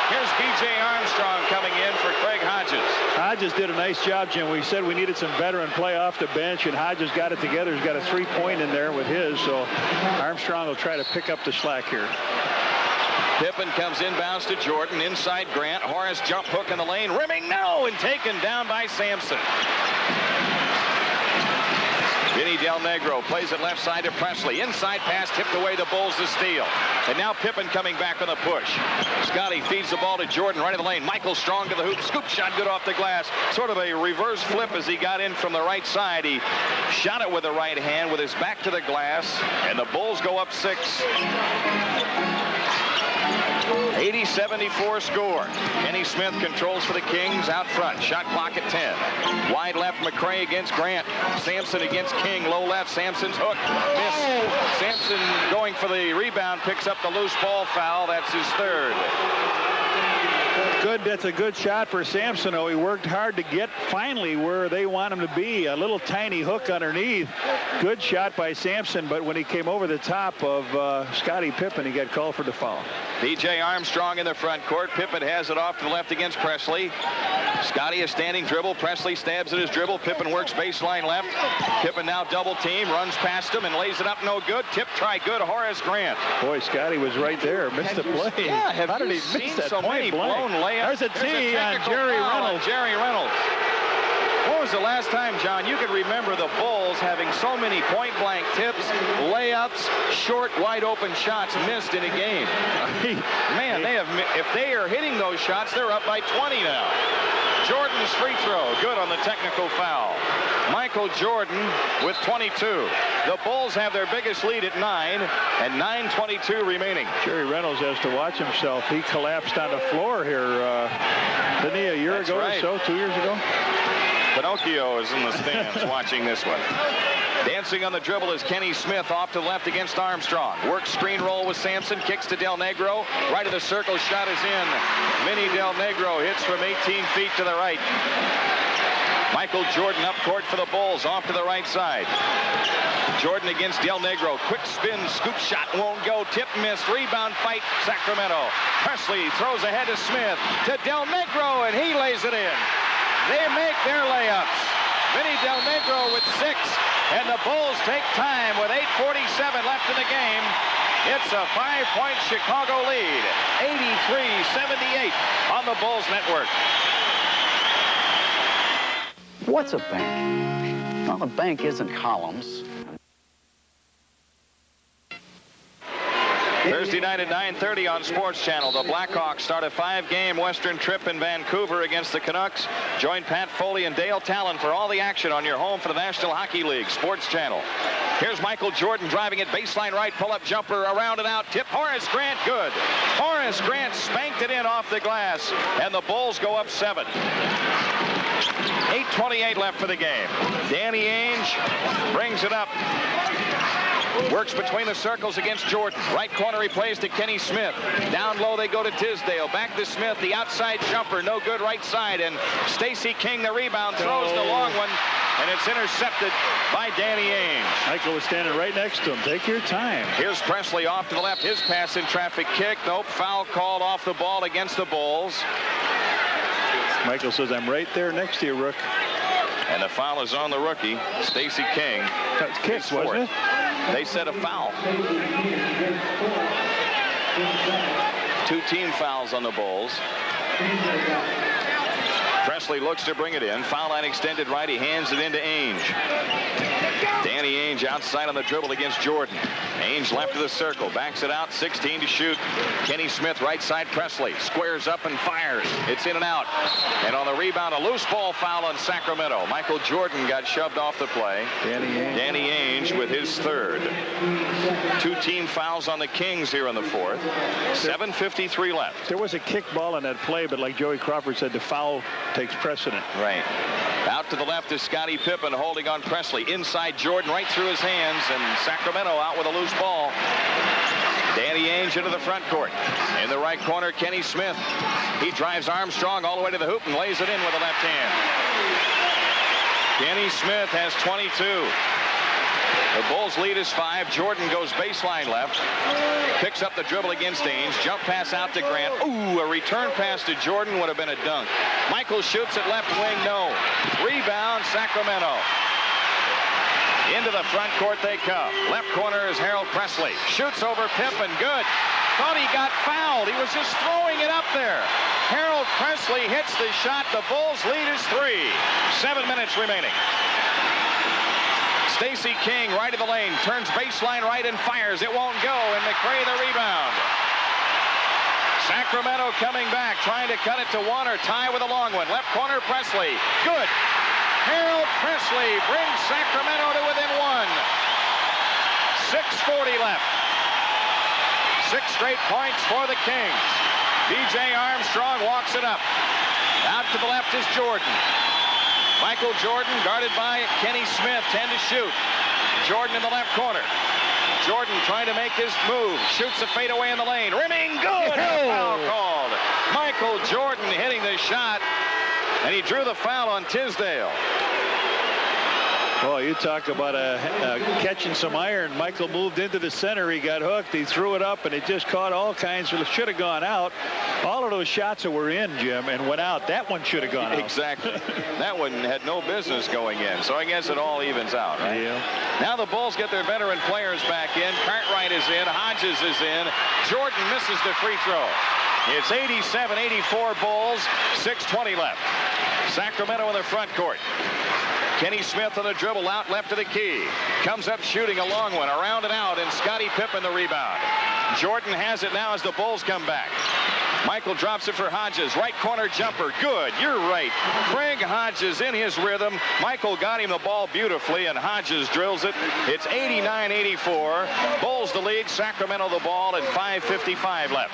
Speaker 1: Here's B.J. Armstrong coming in for Craig Hodges.
Speaker 2: Hodges did a nice job, Jim. We said we needed some veteran play off the bench, and Hodges got it together. He's got a 3-point in there with his, so Armstrong will try to pick up the slack here.
Speaker 1: Pippen comes inbounds to Jordan. Inside Grant. Horace jump hook in the lane. Rimming no, and taken down by Sampson. Vinny Del Negro plays it left side to Presley. Inside pass tipped away, the Bulls to steal. And now Pippen coming back on the push. Scotty feeds the ball to Jordan right in the lane. Michael Strong to the hoop. Scoop shot good off the glass. Sort of a reverse flip as he got in from the right side. He shot it with the right hand with his back to the glass. And the Bulls go up 6. 80-74 score. Kenny Smith controls for the Kings out front. Shot clock at 10. Wide left, McCray against Grant. Sampson against King. Low left, Sampson's hook. Miss. Sampson going for the rebound, picks up the loose ball foul. That's his third.
Speaker 2: Good. That's a good shot for Sampson. Oh, he worked hard to get finally where they want him to be. A little tiny hook underneath. Good shot by Sampson, but when he came over the top of Scottie Pippen, he got called for the foul.
Speaker 1: DJ Armstrong in the front court. Pippen has it off to the left against Presley. Scottie a standing dribble. Presley stabs at his dribble. Pippen works baseline left. Pippen now double team, runs past him and lays it up. No good. Tip try good. Horace Grant.
Speaker 2: Boy, Scottie was right there. Missed the play.
Speaker 1: Yeah,
Speaker 2: how did he miss that
Speaker 1: so many blown layups?
Speaker 2: There's a tee on Jerry Reynolds.
Speaker 1: Jerry Reynolds. When was the last time, John, you could remember the Bulls having so many point-blank tips, layups, short, wide-open shots missed in a game? Man, if they are hitting those shots, they're up by 20 now. Jordan's free throw, good on the technical foul. Michael Jordan with 22. The Bulls have their biggest lead at 9 and 9:22 remaining.
Speaker 2: Jerry Reynolds has to watch himself. He collapsed on the floor here, didn't he, a year ago or so, 2 years ago?
Speaker 1: Pinocchio is in the stands watching this one. Dancing on the dribble is Kenny Smith off to the left against Armstrong. Works screen roll with Sampson. Kicks to Del Negro. Right of the circle. Shot is in. Vinny Del Negro hits from 18 feet to the right. Michael Jordan up court for the Bulls. Off to the right side. Jordan against Del Negro. Quick spin. Scoop shot. Won't go. Tip missed. Rebound fight. Sacramento. Presley throws ahead to Smith. To Del Negro. And he lays it in. They make their layups. Vinny Del Negro with 6. And the Bulls take time with 8:47 left in the game. It's a 5-point Chicago lead. 83-78 on the Bulls network.
Speaker 5: What's a bank? Well, a bank isn't columns.
Speaker 1: Thursday night at 9:30 on Sports Channel. The Blackhawks start a 5-game Western trip in Vancouver against the Canucks. Join Pat Foley and Dale Talon for all the action on your home for the National Hockey League. Sports Channel. Here's Michael Jordan driving it baseline right, pull-up jumper around and out. Tip. Horace Grant, good. Horace Grant spanked it in off the glass, and the Bulls go up 7. 8:28 left for the game. Danny Ainge brings it up. Works between the circles against Jordan. Right corner he plays to Kenny Smith. Down low they go to Tisdale. Back to Smith. The outside jumper. No good right side. And Stacey King, the rebound, throws the long one. And it's intercepted by Danny Ainge.
Speaker 2: Michael was standing right next to him. Take your time.
Speaker 1: Here's Presley off to the left. His pass in traffic kick. Nope. Foul called off the ball against the Bulls.
Speaker 2: Michael says, I'm right there next to you, Rook.
Speaker 1: And the foul is on the rookie, Stacey King.
Speaker 2: That's kicks, wasn't it?
Speaker 1: They said a foul. 2 team fouls on the Bulls. Presley looks to bring it in. Foul line extended right. He hands it into Ainge. Danny Ainge outside on the dribble against Jordan. Ainge left of the circle. Backs it out. 16 to shoot. Kenny Smith right side. Presley squares up and fires. It's in and out. And on the rebound, a loose ball foul on Sacramento. Michael Jordan got shoved off the play. Danny Ainge with his third. 2 team fouls on the Kings here in the fourth. 7:53 left.
Speaker 2: There was a kick ball in that play, but like Joey Crawford said, the foul takes precedent.
Speaker 1: Right. Out to the left is Scottie Pippen holding on Presley. Inside Jordan right through his hands, and Sacramento out with a loose ball. Danny Ainge into the front court. In the right corner, Kenny Smith. He drives Armstrong all the way to the hoop and lays it in with the left hand. Kenny Smith has 22. The Bulls lead is 5. Jordan goes baseline left. Picks up the dribble against Ainge. Jump pass out to Grant. Ooh, a return pass to Jordan would have been a dunk. Michael shoots at left wing. No. Rebound, Sacramento. Into the front court they come. Left corner is Harold Presley. Shoots over Pippen. Good. Thought he got fouled. He was just throwing it up there. Harold Presley hits the shot. The Bulls lead is 3. 7 minutes remaining. Stacey King, right of the lane, turns baseline right and fires. It won't go, and McCray the rebound. Sacramento coming back, trying to cut it to 1 or tie with a long one. Left corner, Presley. Good. Harold Presley brings Sacramento to within 1. 6:40 left. 6 straight points for the Kings. B.J. Armstrong walks it up. Out to the left is Jordan. Michael Jordan guarded by Kenny Smith, 10 to shoot. Jordan in the left corner. Jordan trying to make his move. Shoots a fadeaway in the lane. Rimming, good. Foul called. Michael Jordan hitting the shot, and he drew the foul on Tisdale.
Speaker 2: Well, you talk about catching some iron. Michael moved into the center. He got hooked. He threw it up, and it just caught all kinds of. Should have gone out. All of those shots that were in, Jim, and went out. That one should have gone out.
Speaker 1: Exactly. That one had no business going in. So I guess it all evens out, right?
Speaker 2: Yeah.
Speaker 1: Now the Bulls get their veteran players back in. Cartwright is in. Hodges is in. Jordan misses the free throw. It's 87-84 Bulls. 6:20 left. Sacramento in the front court. Kenny Smith on the dribble out left of the key. Comes up shooting a long one. Around and out, and Scottie Pippen the rebound. Jordan has it now as the Bulls come back. Michael drops it for Hodges. Right corner jumper. Good. You're right. Craig Hodges in his rhythm. Michael got him the ball beautifully, and Hodges drills it. It's 89-84. Bulls the lead. Sacramento the ball, and 5:55 left.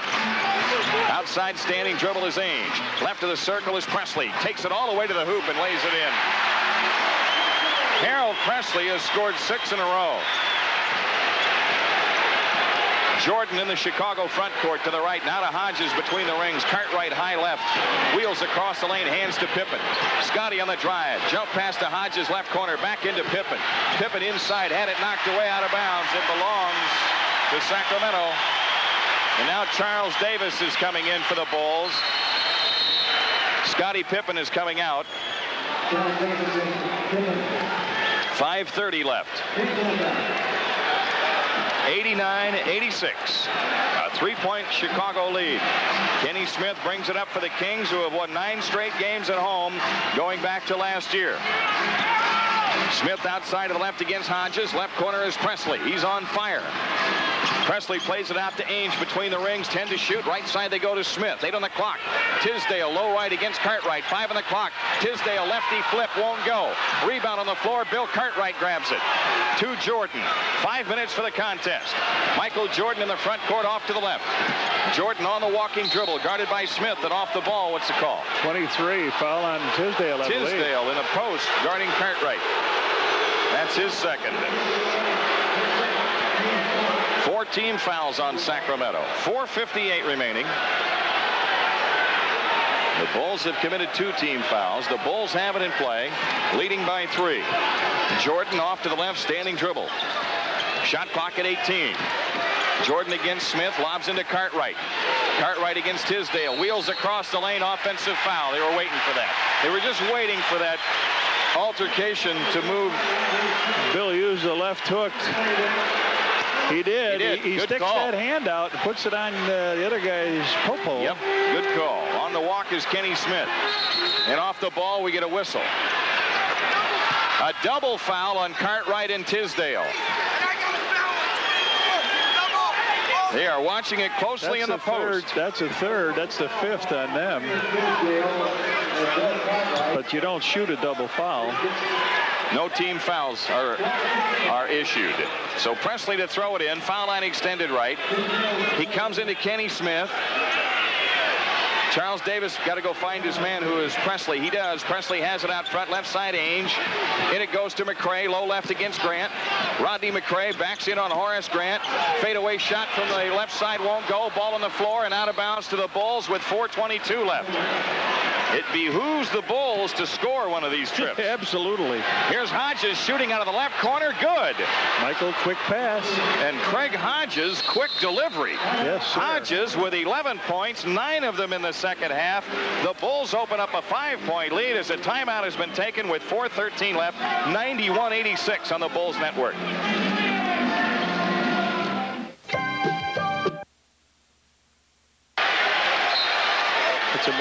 Speaker 1: Outside standing dribble is Ainge. Left of the circle is Presley. Takes it all the way to the hoop and lays it in. Harold Presley has scored 6 in a row. Jordan in the Chicago front court to the right. Now to Hodges between the rings. Cartwright high left. Wheels across the lane. Hands to Pippen. Scottie on the drive. Jump pass to Hodges left corner. Back into Pippen. Pippen inside. Had it knocked away out of bounds. It belongs to Sacramento. And now Charles Davis is coming in for the Bulls. Scottie Pippen is coming out. 5:30 left. 89-86. A 3-point Chicago lead. Kenny Smith brings it up for the Kings, who have won 9 straight games at home going back to last year. Smith outside to the left against Hodges. Left corner is Presley. He's on fire. Presley plays it out to Ainge between the rings. 10 to shoot. Right side they go to Smith. 8 on the clock. Tisdale low right against Cartwright. 5 on the clock. Tisdale lefty flip won't go. Rebound on the floor. Bill Cartwright grabs it. To Jordan. 5 minutes for the contest. Michael Jordan in the front court off to the left. Jordan on the walking dribble. Guarded by Smith and off the ball. What's the call?
Speaker 2: 23. Foul on Tisdale, I believe.
Speaker 1: Tisdale in the post guarding Cartwright. That's his second. 4 team fouls on Sacramento. 4:58 remaining. The Bulls have committed 2 team fouls. The Bulls have it in play, leading by 3. Jordan off to the left, standing dribble. Shot clock at 18. Jordan against Smith, lobs into Cartwright. Cartwright against Tisdale. Wheels across the lane, offensive foul. They were waiting for that. They were just waiting for that altercation to move.
Speaker 2: Bill used the left hook. He did. He sticks that hand out and puts it on the other guy's popo.
Speaker 1: Yep, good call. On the walk is Kenny Smith. And off the ball, we get a whistle. A double foul on Cartwright and Tisdale. They are watching it closely in the post.
Speaker 2: That's a third. That's the 5th on them. But you don't shoot a double foul.
Speaker 1: No team fouls are issued. So Presley to throw it in. Foul line extended right. He comes into Kenny Smith. Charles Davis got to go find his man, who is Presley. He does. Presley has it out front, left side, Ainge. In it goes to McRae, low left against Grant. Rodney McRae backs in on Horace Grant. Fadeaway shot from the left side won't go. Ball on the floor and out of bounds to the Bulls with 4:22 left. It behooves the Bulls to score one of these trips.
Speaker 2: Absolutely.
Speaker 1: Here's Hodges shooting out of the left corner. Good.
Speaker 2: Michael, quick pass.
Speaker 1: And Craig Hodges, quick delivery.
Speaker 2: Yes, sir.
Speaker 1: Hodges with 11 points, 9 of them in the second half. The Bulls open up a 5-point lead as a timeout has been taken with 4:13 left. 91-86 on the Bulls network.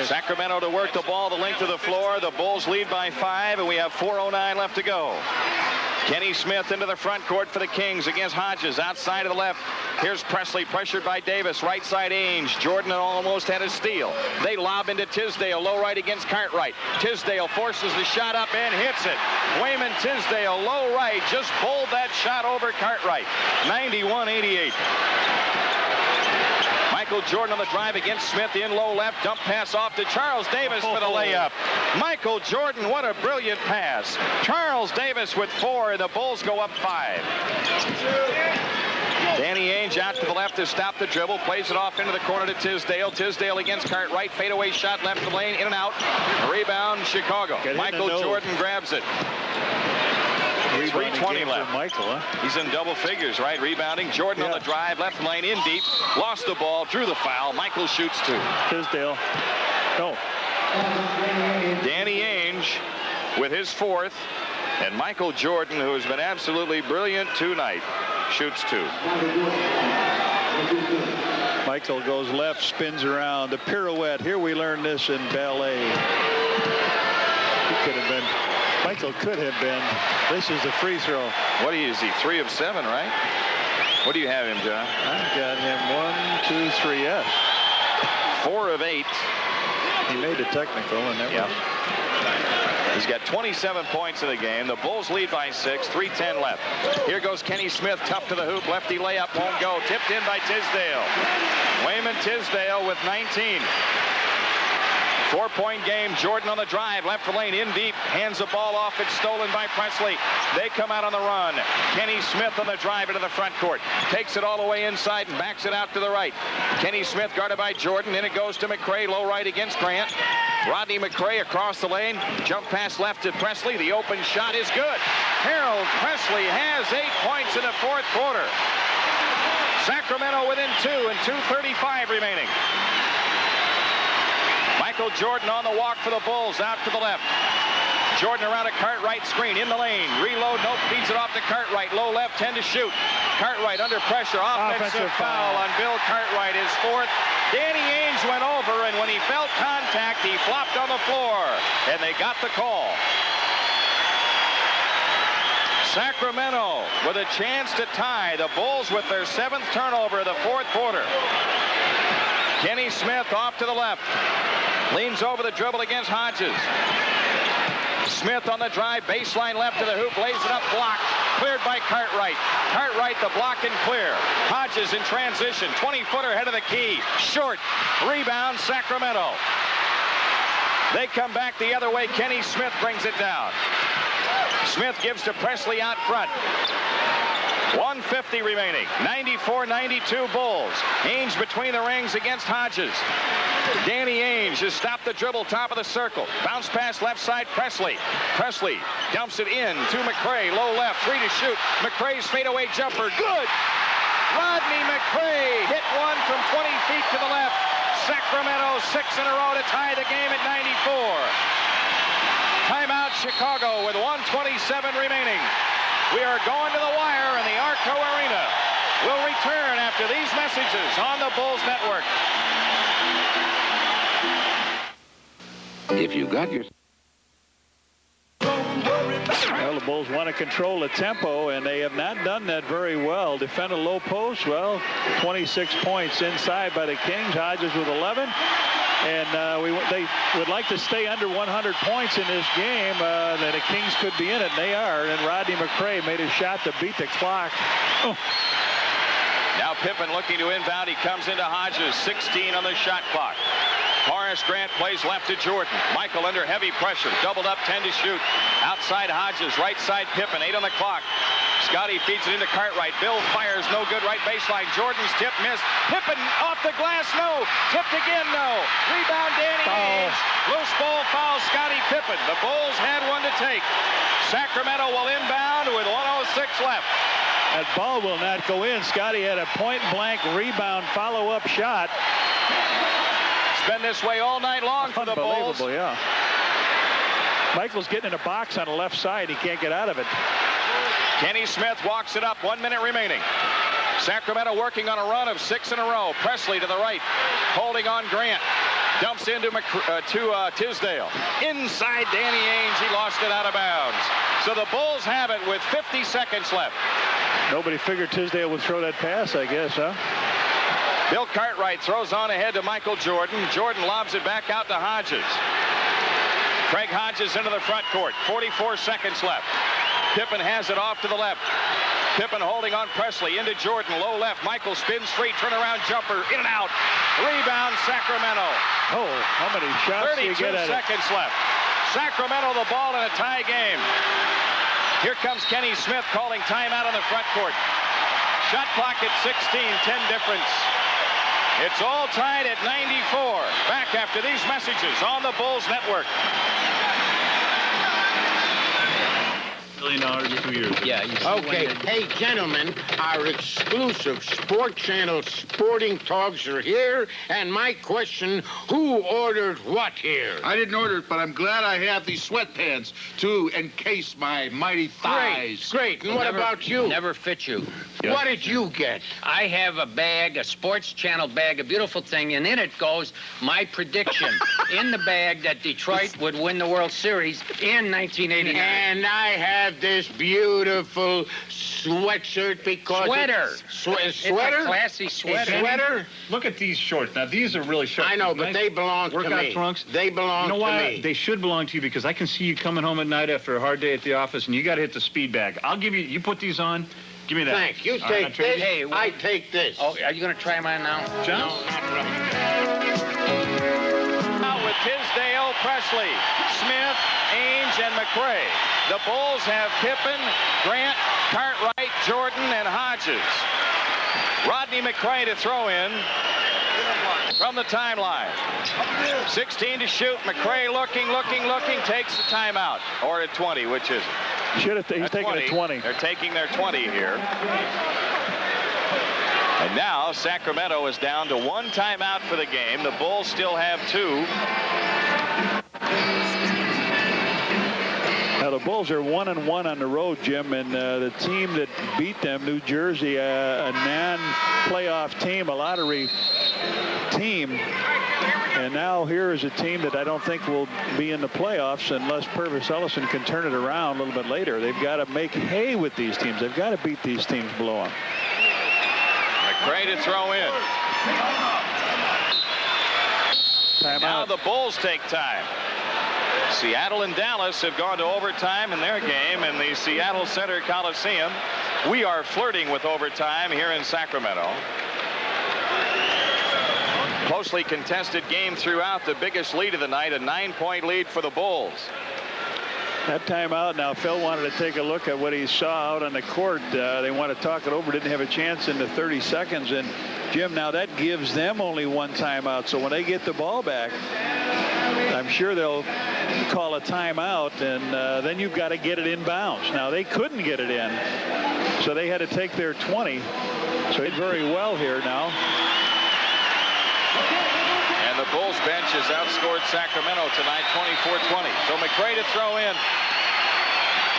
Speaker 1: Sacramento to work the ball the length of the floor. The Bulls lead by 5, and we have 4:09 left to go. Kenny Smith into the front court for the Kings against Hodges. Outside of the left, here's Presley pressured by Davis. Right side Ainge. Jordan almost had a steal. They lob into Tisdale. Low right against Cartwright. Tisdale forces the shot up and hits it. Wayman Tisdale, low right, just bowled that shot over Cartwright. 91-88. Michael Jordan on the drive against Smith in low left. Dump pass off to Charles Davis for the layup. Michael Jordan, what a brilliant pass. Charles Davis with 4, and the Bulls go up 5. Danny Ainge out to the left to stop the dribble. Plays it off into the corner to Tisdale. Tisdale against Cartwright. Fadeaway shot left the lane. In and out. Rebound Chicago. Michael Jordan grabs it. 3:20 left.
Speaker 2: Michael, huh?
Speaker 1: He's in double figures, right? Rebounding. Jordan on the drive. Left lane in deep. Lost the ball. Drew the foul. Michael shoots 2.
Speaker 2: Tisdale. No.
Speaker 1: Danny Ainge with his 4th. And Michael Jordan, who has been absolutely brilliant tonight, shoots 2.
Speaker 2: Michael goes left, spins around. The pirouette. Here we learned this in ballet. He could have been. Michael could have been. This is the free throw.
Speaker 1: What is he? 3 of 7, right? What do you have him, John?
Speaker 2: I've got him 1, 2, 3, yes.
Speaker 1: 4 of 8.
Speaker 2: He made the technical, and that was.
Speaker 1: He's got 27 points in the game. The Bulls lead by 6. 3:10 left. Here goes Kenny Smith. Tough to the hoop. Lefty layup won't go. Tipped in by Tisdale. Wayman Tisdale with 19. 4-point game. Jordan on the drive. Left lane in deep. Hands the ball off. It's stolen by Presley. They come out on the run. Kenny Smith on the drive into the front court. Takes it all the way inside and backs it out to the right. Kenny Smith guarded by Jordan. Then it goes to McCray. Low right against Grant. Rodney McCray across the lane. Jump pass left to Presley. The open shot is good. Harold Presley has 8 points in the 4th quarter. Sacramento within 2 and 2:35 remaining. Michael Jordan on the walk for the Bulls. Out to the left. Jordan around a Cartwright screen in the lane. Reload. Nope. Feeds it off to Cartwright. Low left. 10 to shoot. Cartwright under pressure. Offensive foul on Bill Cartwright. His 4th. Danny Ainge went over, and when he felt contact, he flopped on the floor, and they got the call. Sacramento with a chance to tie. The Bulls with their 7th turnover of the 4th quarter. Kenny Smith off to the left. Leans over the dribble against Hodges. Smith on the drive. Baseline left to the hoop. Lays it up. Blocked. Cleared by Cartwright. Cartwright the block and clear. Hodges in transition. 20-footer head of the key. Short. Rebound Sacramento. They come back the other way. Kenny Smith brings it down. Smith gives to Presley out front. 1:50 remaining. 94-92 Bulls. Ainge between the rings against Hodges. Danny Ainge has stopped the dribble, top of the circle. Bounce pass left side, Presley. Presley dumps it in to McCray. Low left, 3 to shoot. McCray's fadeaway jumper, good. Rodney McCray hit one from 20 feet to the left. Sacramento 6 in a row to tie the game at 94. Timeout Chicago with 1:27 remaining. We are going to the wire in the Arco Arena. We'll return after these messages on the Bulls Network.
Speaker 5: If you got your...
Speaker 2: Well, the Bulls want to control the tempo, and they have not done that very well. Defend a low post. Well, 26 points inside by the Kings. Hodges with 11. And they would like to stay under 100 points in this game. That the Kings could be in it, and they are. And Rodney McCray made a shot to beat the clock. Oh.
Speaker 1: Now Pippen looking to inbound. He comes into Hodges. 16 on the shot clock. Horace Grant plays left to Jordan. Michael under heavy pressure. Doubled up, 10 to shoot. Outside Hodges. Right side Pippen. 8 on the clock. Scotty feeds it into Cartwright. Bill fires. No good. Right baseline. Jordan's tip missed. Pippen off the glass. No. Tipped again. No. Rebound Danny Ainge. Loose ball foul Scotty Pippen. The Bulls had one to take. Sacramento will inbound with 1:06 left.
Speaker 2: That ball will not go in. Scotty had a point-blank rebound follow-up shot.
Speaker 1: It's been this way all night long for the Bulls.
Speaker 2: Unbelievable, yeah. Michael's getting in a box on the left side. He can't get out of it.
Speaker 1: Kenny Smith walks it up. 1 minute remaining. Sacramento working on a run of 6 in a row. Presley to the right, holding on Grant. Dumps into Tisdale. Inside Danny Ainge. He lost it out of bounds. So the Bulls have it with 50 seconds left.
Speaker 2: Nobody figured Tisdale would throw that pass, I guess, huh?
Speaker 1: Bill Cartwright throws on ahead to Michael Jordan. Jordan lobs it back out to Hodges. Craig Hodges into the front court. 44 seconds left. Pippen has it off to the left. Pippen holding on Presley into Jordan. Low left. Michael spins straight. Turnaround jumper. In and out. Rebound, Sacramento.
Speaker 2: Oh, how many shots do you
Speaker 1: 32
Speaker 2: get at it?
Speaker 1: seconds left. Sacramento the ball in a tie game. Here comes Kenny Smith calling timeout on the front court. Shot clock at 16, 10 difference. It's all tied at 94. Back after these messages on the Bulls Network.
Speaker 2: $1 million 2 years.
Speaker 9: Yeah. Okay. Hey, gentlemen, our exclusive Sport Channel sporting talks are here, and my question, who ordered what here?
Speaker 10: I didn't order it, but I'm glad I have these sweatpants to encase my mighty thighs.
Speaker 9: Great. And what about you?
Speaker 11: Never fit you.
Speaker 9: Yeah. What did you get?
Speaker 11: I have a bag, a Sports Channel bag, a beautiful thing, and in it goes my prediction in the bag that Detroit would win the World Series in 1989.
Speaker 9: And I have this beautiful sweatshirt because
Speaker 11: sweater.
Speaker 9: Sweater?
Speaker 11: It's a classy sweater.
Speaker 9: Sweater?
Speaker 2: Look at these shorts. Now, these are really short.
Speaker 9: I know, but they belong to me.
Speaker 2: Workout trunks.
Speaker 9: They belong to me.
Speaker 2: They should belong to you because I can see you coming home at night after a hard day at the office, and you got to hit the speed bag. I'll give you. You put these on. Give me that.
Speaker 9: Thanks. You take this. Hey, I take this.
Speaker 11: Oh, are you going to try mine now?
Speaker 2: John?
Speaker 9: No, not really.
Speaker 1: Out with Tisdale, Presley, Smith, Ainge, and McRae. The Bulls have Pippen, Grant, Cartwright, Jordan, and Hodges. Rodney McRae to throw in from the timeline. 16 to shoot. McRae looking, takes the timeout. Or at 20, which is it?
Speaker 2: He's taking a 20.
Speaker 1: They're taking their 20 here. And now Sacramento is down to 1 timeout for the game. The Bulls still have 2.
Speaker 2: Now, the Bulls are 1-1 on the road, Jim, and the team that beat them, New Jersey, a non-playoff team, a lottery team. And now here is a team that I don't think will be in the playoffs unless Purvis Ellison can turn it around a little bit later. They've got to make hay with these teams. They've got to beat these teams below them.
Speaker 1: McRae to throw in.
Speaker 2: Timeout.
Speaker 1: Now the Bulls take time. Seattle and Dallas have gone to overtime in their game in the Seattle Center Coliseum. We are flirting with overtime here in Sacramento. Closely contested game throughout. The biggest lead of the night, a 9-point lead for the Bulls.
Speaker 2: That timeout. Now, Phil wanted to take a look at what he saw out on the court. They want to talk it over. Didn't have a chance in the 30 seconds. And, Jim, now that gives them only 1 timeout. So when they get the ball back, I'm sure they'll call a timeout. And then you've got to get it inbounds. Now, they couldn't get it in. So they had to take their 20. So he did very well here now.
Speaker 1: And the Bulls bench has outscored Sacramento tonight 24-20. So McRae to throw in.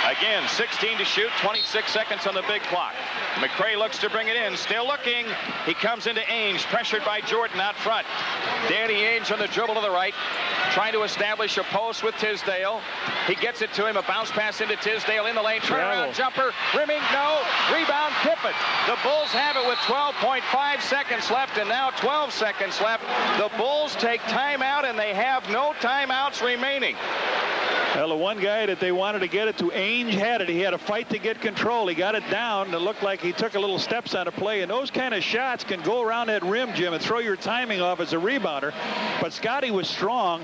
Speaker 1: Again, 16 to shoot, 26 seconds on the big clock. McRae looks to bring it in, still looking. He comes into Ainge, pressured by Jordan out front. Danny Ainge on the dribble to the right, trying to establish a post with Tisdale. He gets it to him, a bounce pass into Tisdale in the lane. Turnaround jumper, rimming, no. Rebound, Pippen. The Bulls have it with 12.5 seconds left, and now 12 seconds left. The Bulls take timeout, and they have no timeouts remaining.
Speaker 2: Well, the one guy that they wanted to get it to, Ainge had it. He had a fight to get control. He got it down. It looked like he took a little steps on a play. And those kind of shots can go around that rim, Jim, and throw your timing off as a rebounder. But Scotty was strong.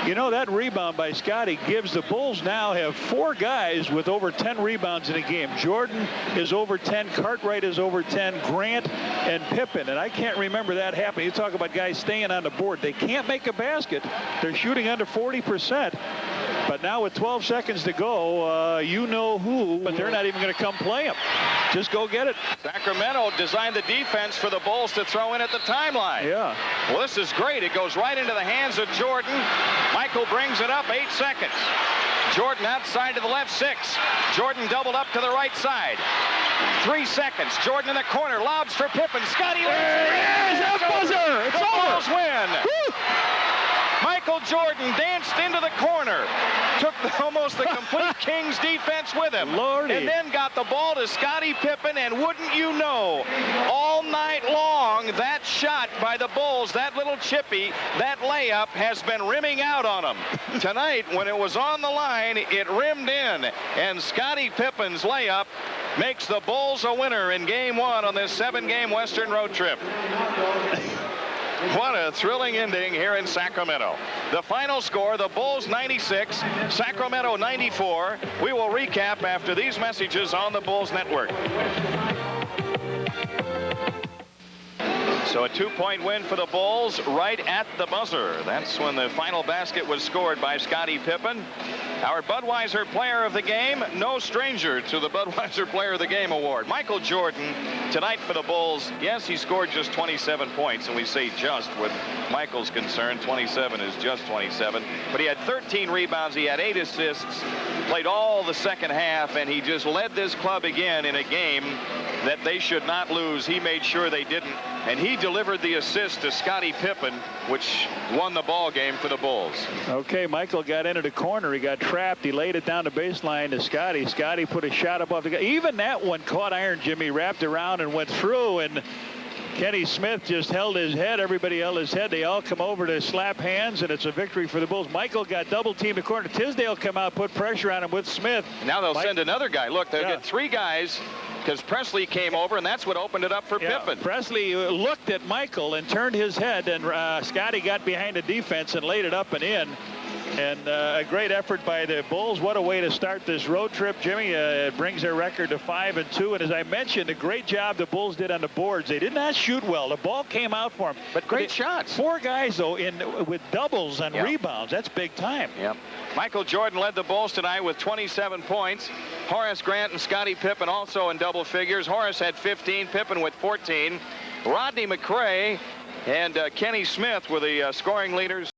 Speaker 2: You know, that rebound by Scotty gives the Bulls now have 4 guys with over 10 rebounds in a game. Jordan is over 10. Cartwright is over 10. Grant and Pippen. And I can't remember that happening. You talk about guys staying on the board. They can't make a basket. They're shooting under 40%. But now with 12 seconds to go, you know who, but they're not even going to come play him. Just go get it.
Speaker 1: Sacramento designed the defense for the Bulls to throw in at the timeline.
Speaker 2: Yeah.
Speaker 1: Well, this is great. It goes right into the hands of Jordan. Michael brings it up, 8 seconds. Jordan outside to the left, 6. Jordan doubled up to the right side. 3 seconds. Jordan in the corner, lobs for Pippen. Scotty.
Speaker 2: There it is, that buzzer. It's over.
Speaker 1: Bulls win. Woo! Michael Jordan danced into the corner, took almost the complete Kings defense with him,
Speaker 2: Lordy.
Speaker 1: And then got the ball to Scottie Pippen, and wouldn't you know, all night long, that shot by the Bulls, that little chippy, that layup has been rimming out on them. Tonight, when it was on the line, it rimmed in, and Scottie Pippen's layup makes the Bulls a winner in Game 1 on this 7-game Western road trip. What a thrilling ending here in Sacramento. The final score, the Bulls 96, Sacramento 94. We will recap after these messages on the Bulls Network. So a 2-point win for the Bulls right at the buzzer. That's when the final basket was scored by Scottie Pippen. Our Budweiser Player of the Game, no stranger to the Budweiser Player of the Game award. Michael Jordan tonight for the Bulls. Yes, he scored just 27 points, and we say just with Michael's concern. 27 is just 27. But he had 13 rebounds. He had 8 assists, played all the second half, and he just led this club again in a game that they should not lose. He made sure they didn't, and he delivered the assist to Scottie Pippen, which won the ball game for the Bulls.
Speaker 2: Okay, Michael got into the corner. He got trapped. He laid it down the baseline to Scottie. Scottie put a shot above the guy. Even that one caught iron, Jimmy, wrapped around and went through, and Kenny Smith just held his head. Everybody held his head. They all come over to slap hands, and it's a victory for the Bulls. Michael got double teamed in the corner. Tisdale come out, put pressure on him with Smith.
Speaker 1: Now they'll send another guy. Look, they'll get 3 guys, because Presley came over, and that's what opened it up for Pippen.
Speaker 2: Presley looked at Michael and turned his head, and Scottie got behind the defense and laid it up and in. And a great effort by the Bulls. What a way to start this road trip, Jimmy. It brings their record to 5-2. And as I mentioned, a great job the Bulls did on the boards. They did not shoot well. The ball came out for them.
Speaker 1: But great shots.
Speaker 2: 4 guys, though, with doubles and rebounds. That's big time.
Speaker 1: Yep. Michael Jordan led the Bulls tonight with 27 points. Horace Grant and Scottie Pippen also in double figures. Horace had 15, Pippen with 14. Rodney McRae and Kenny Smith were the scoring leaders.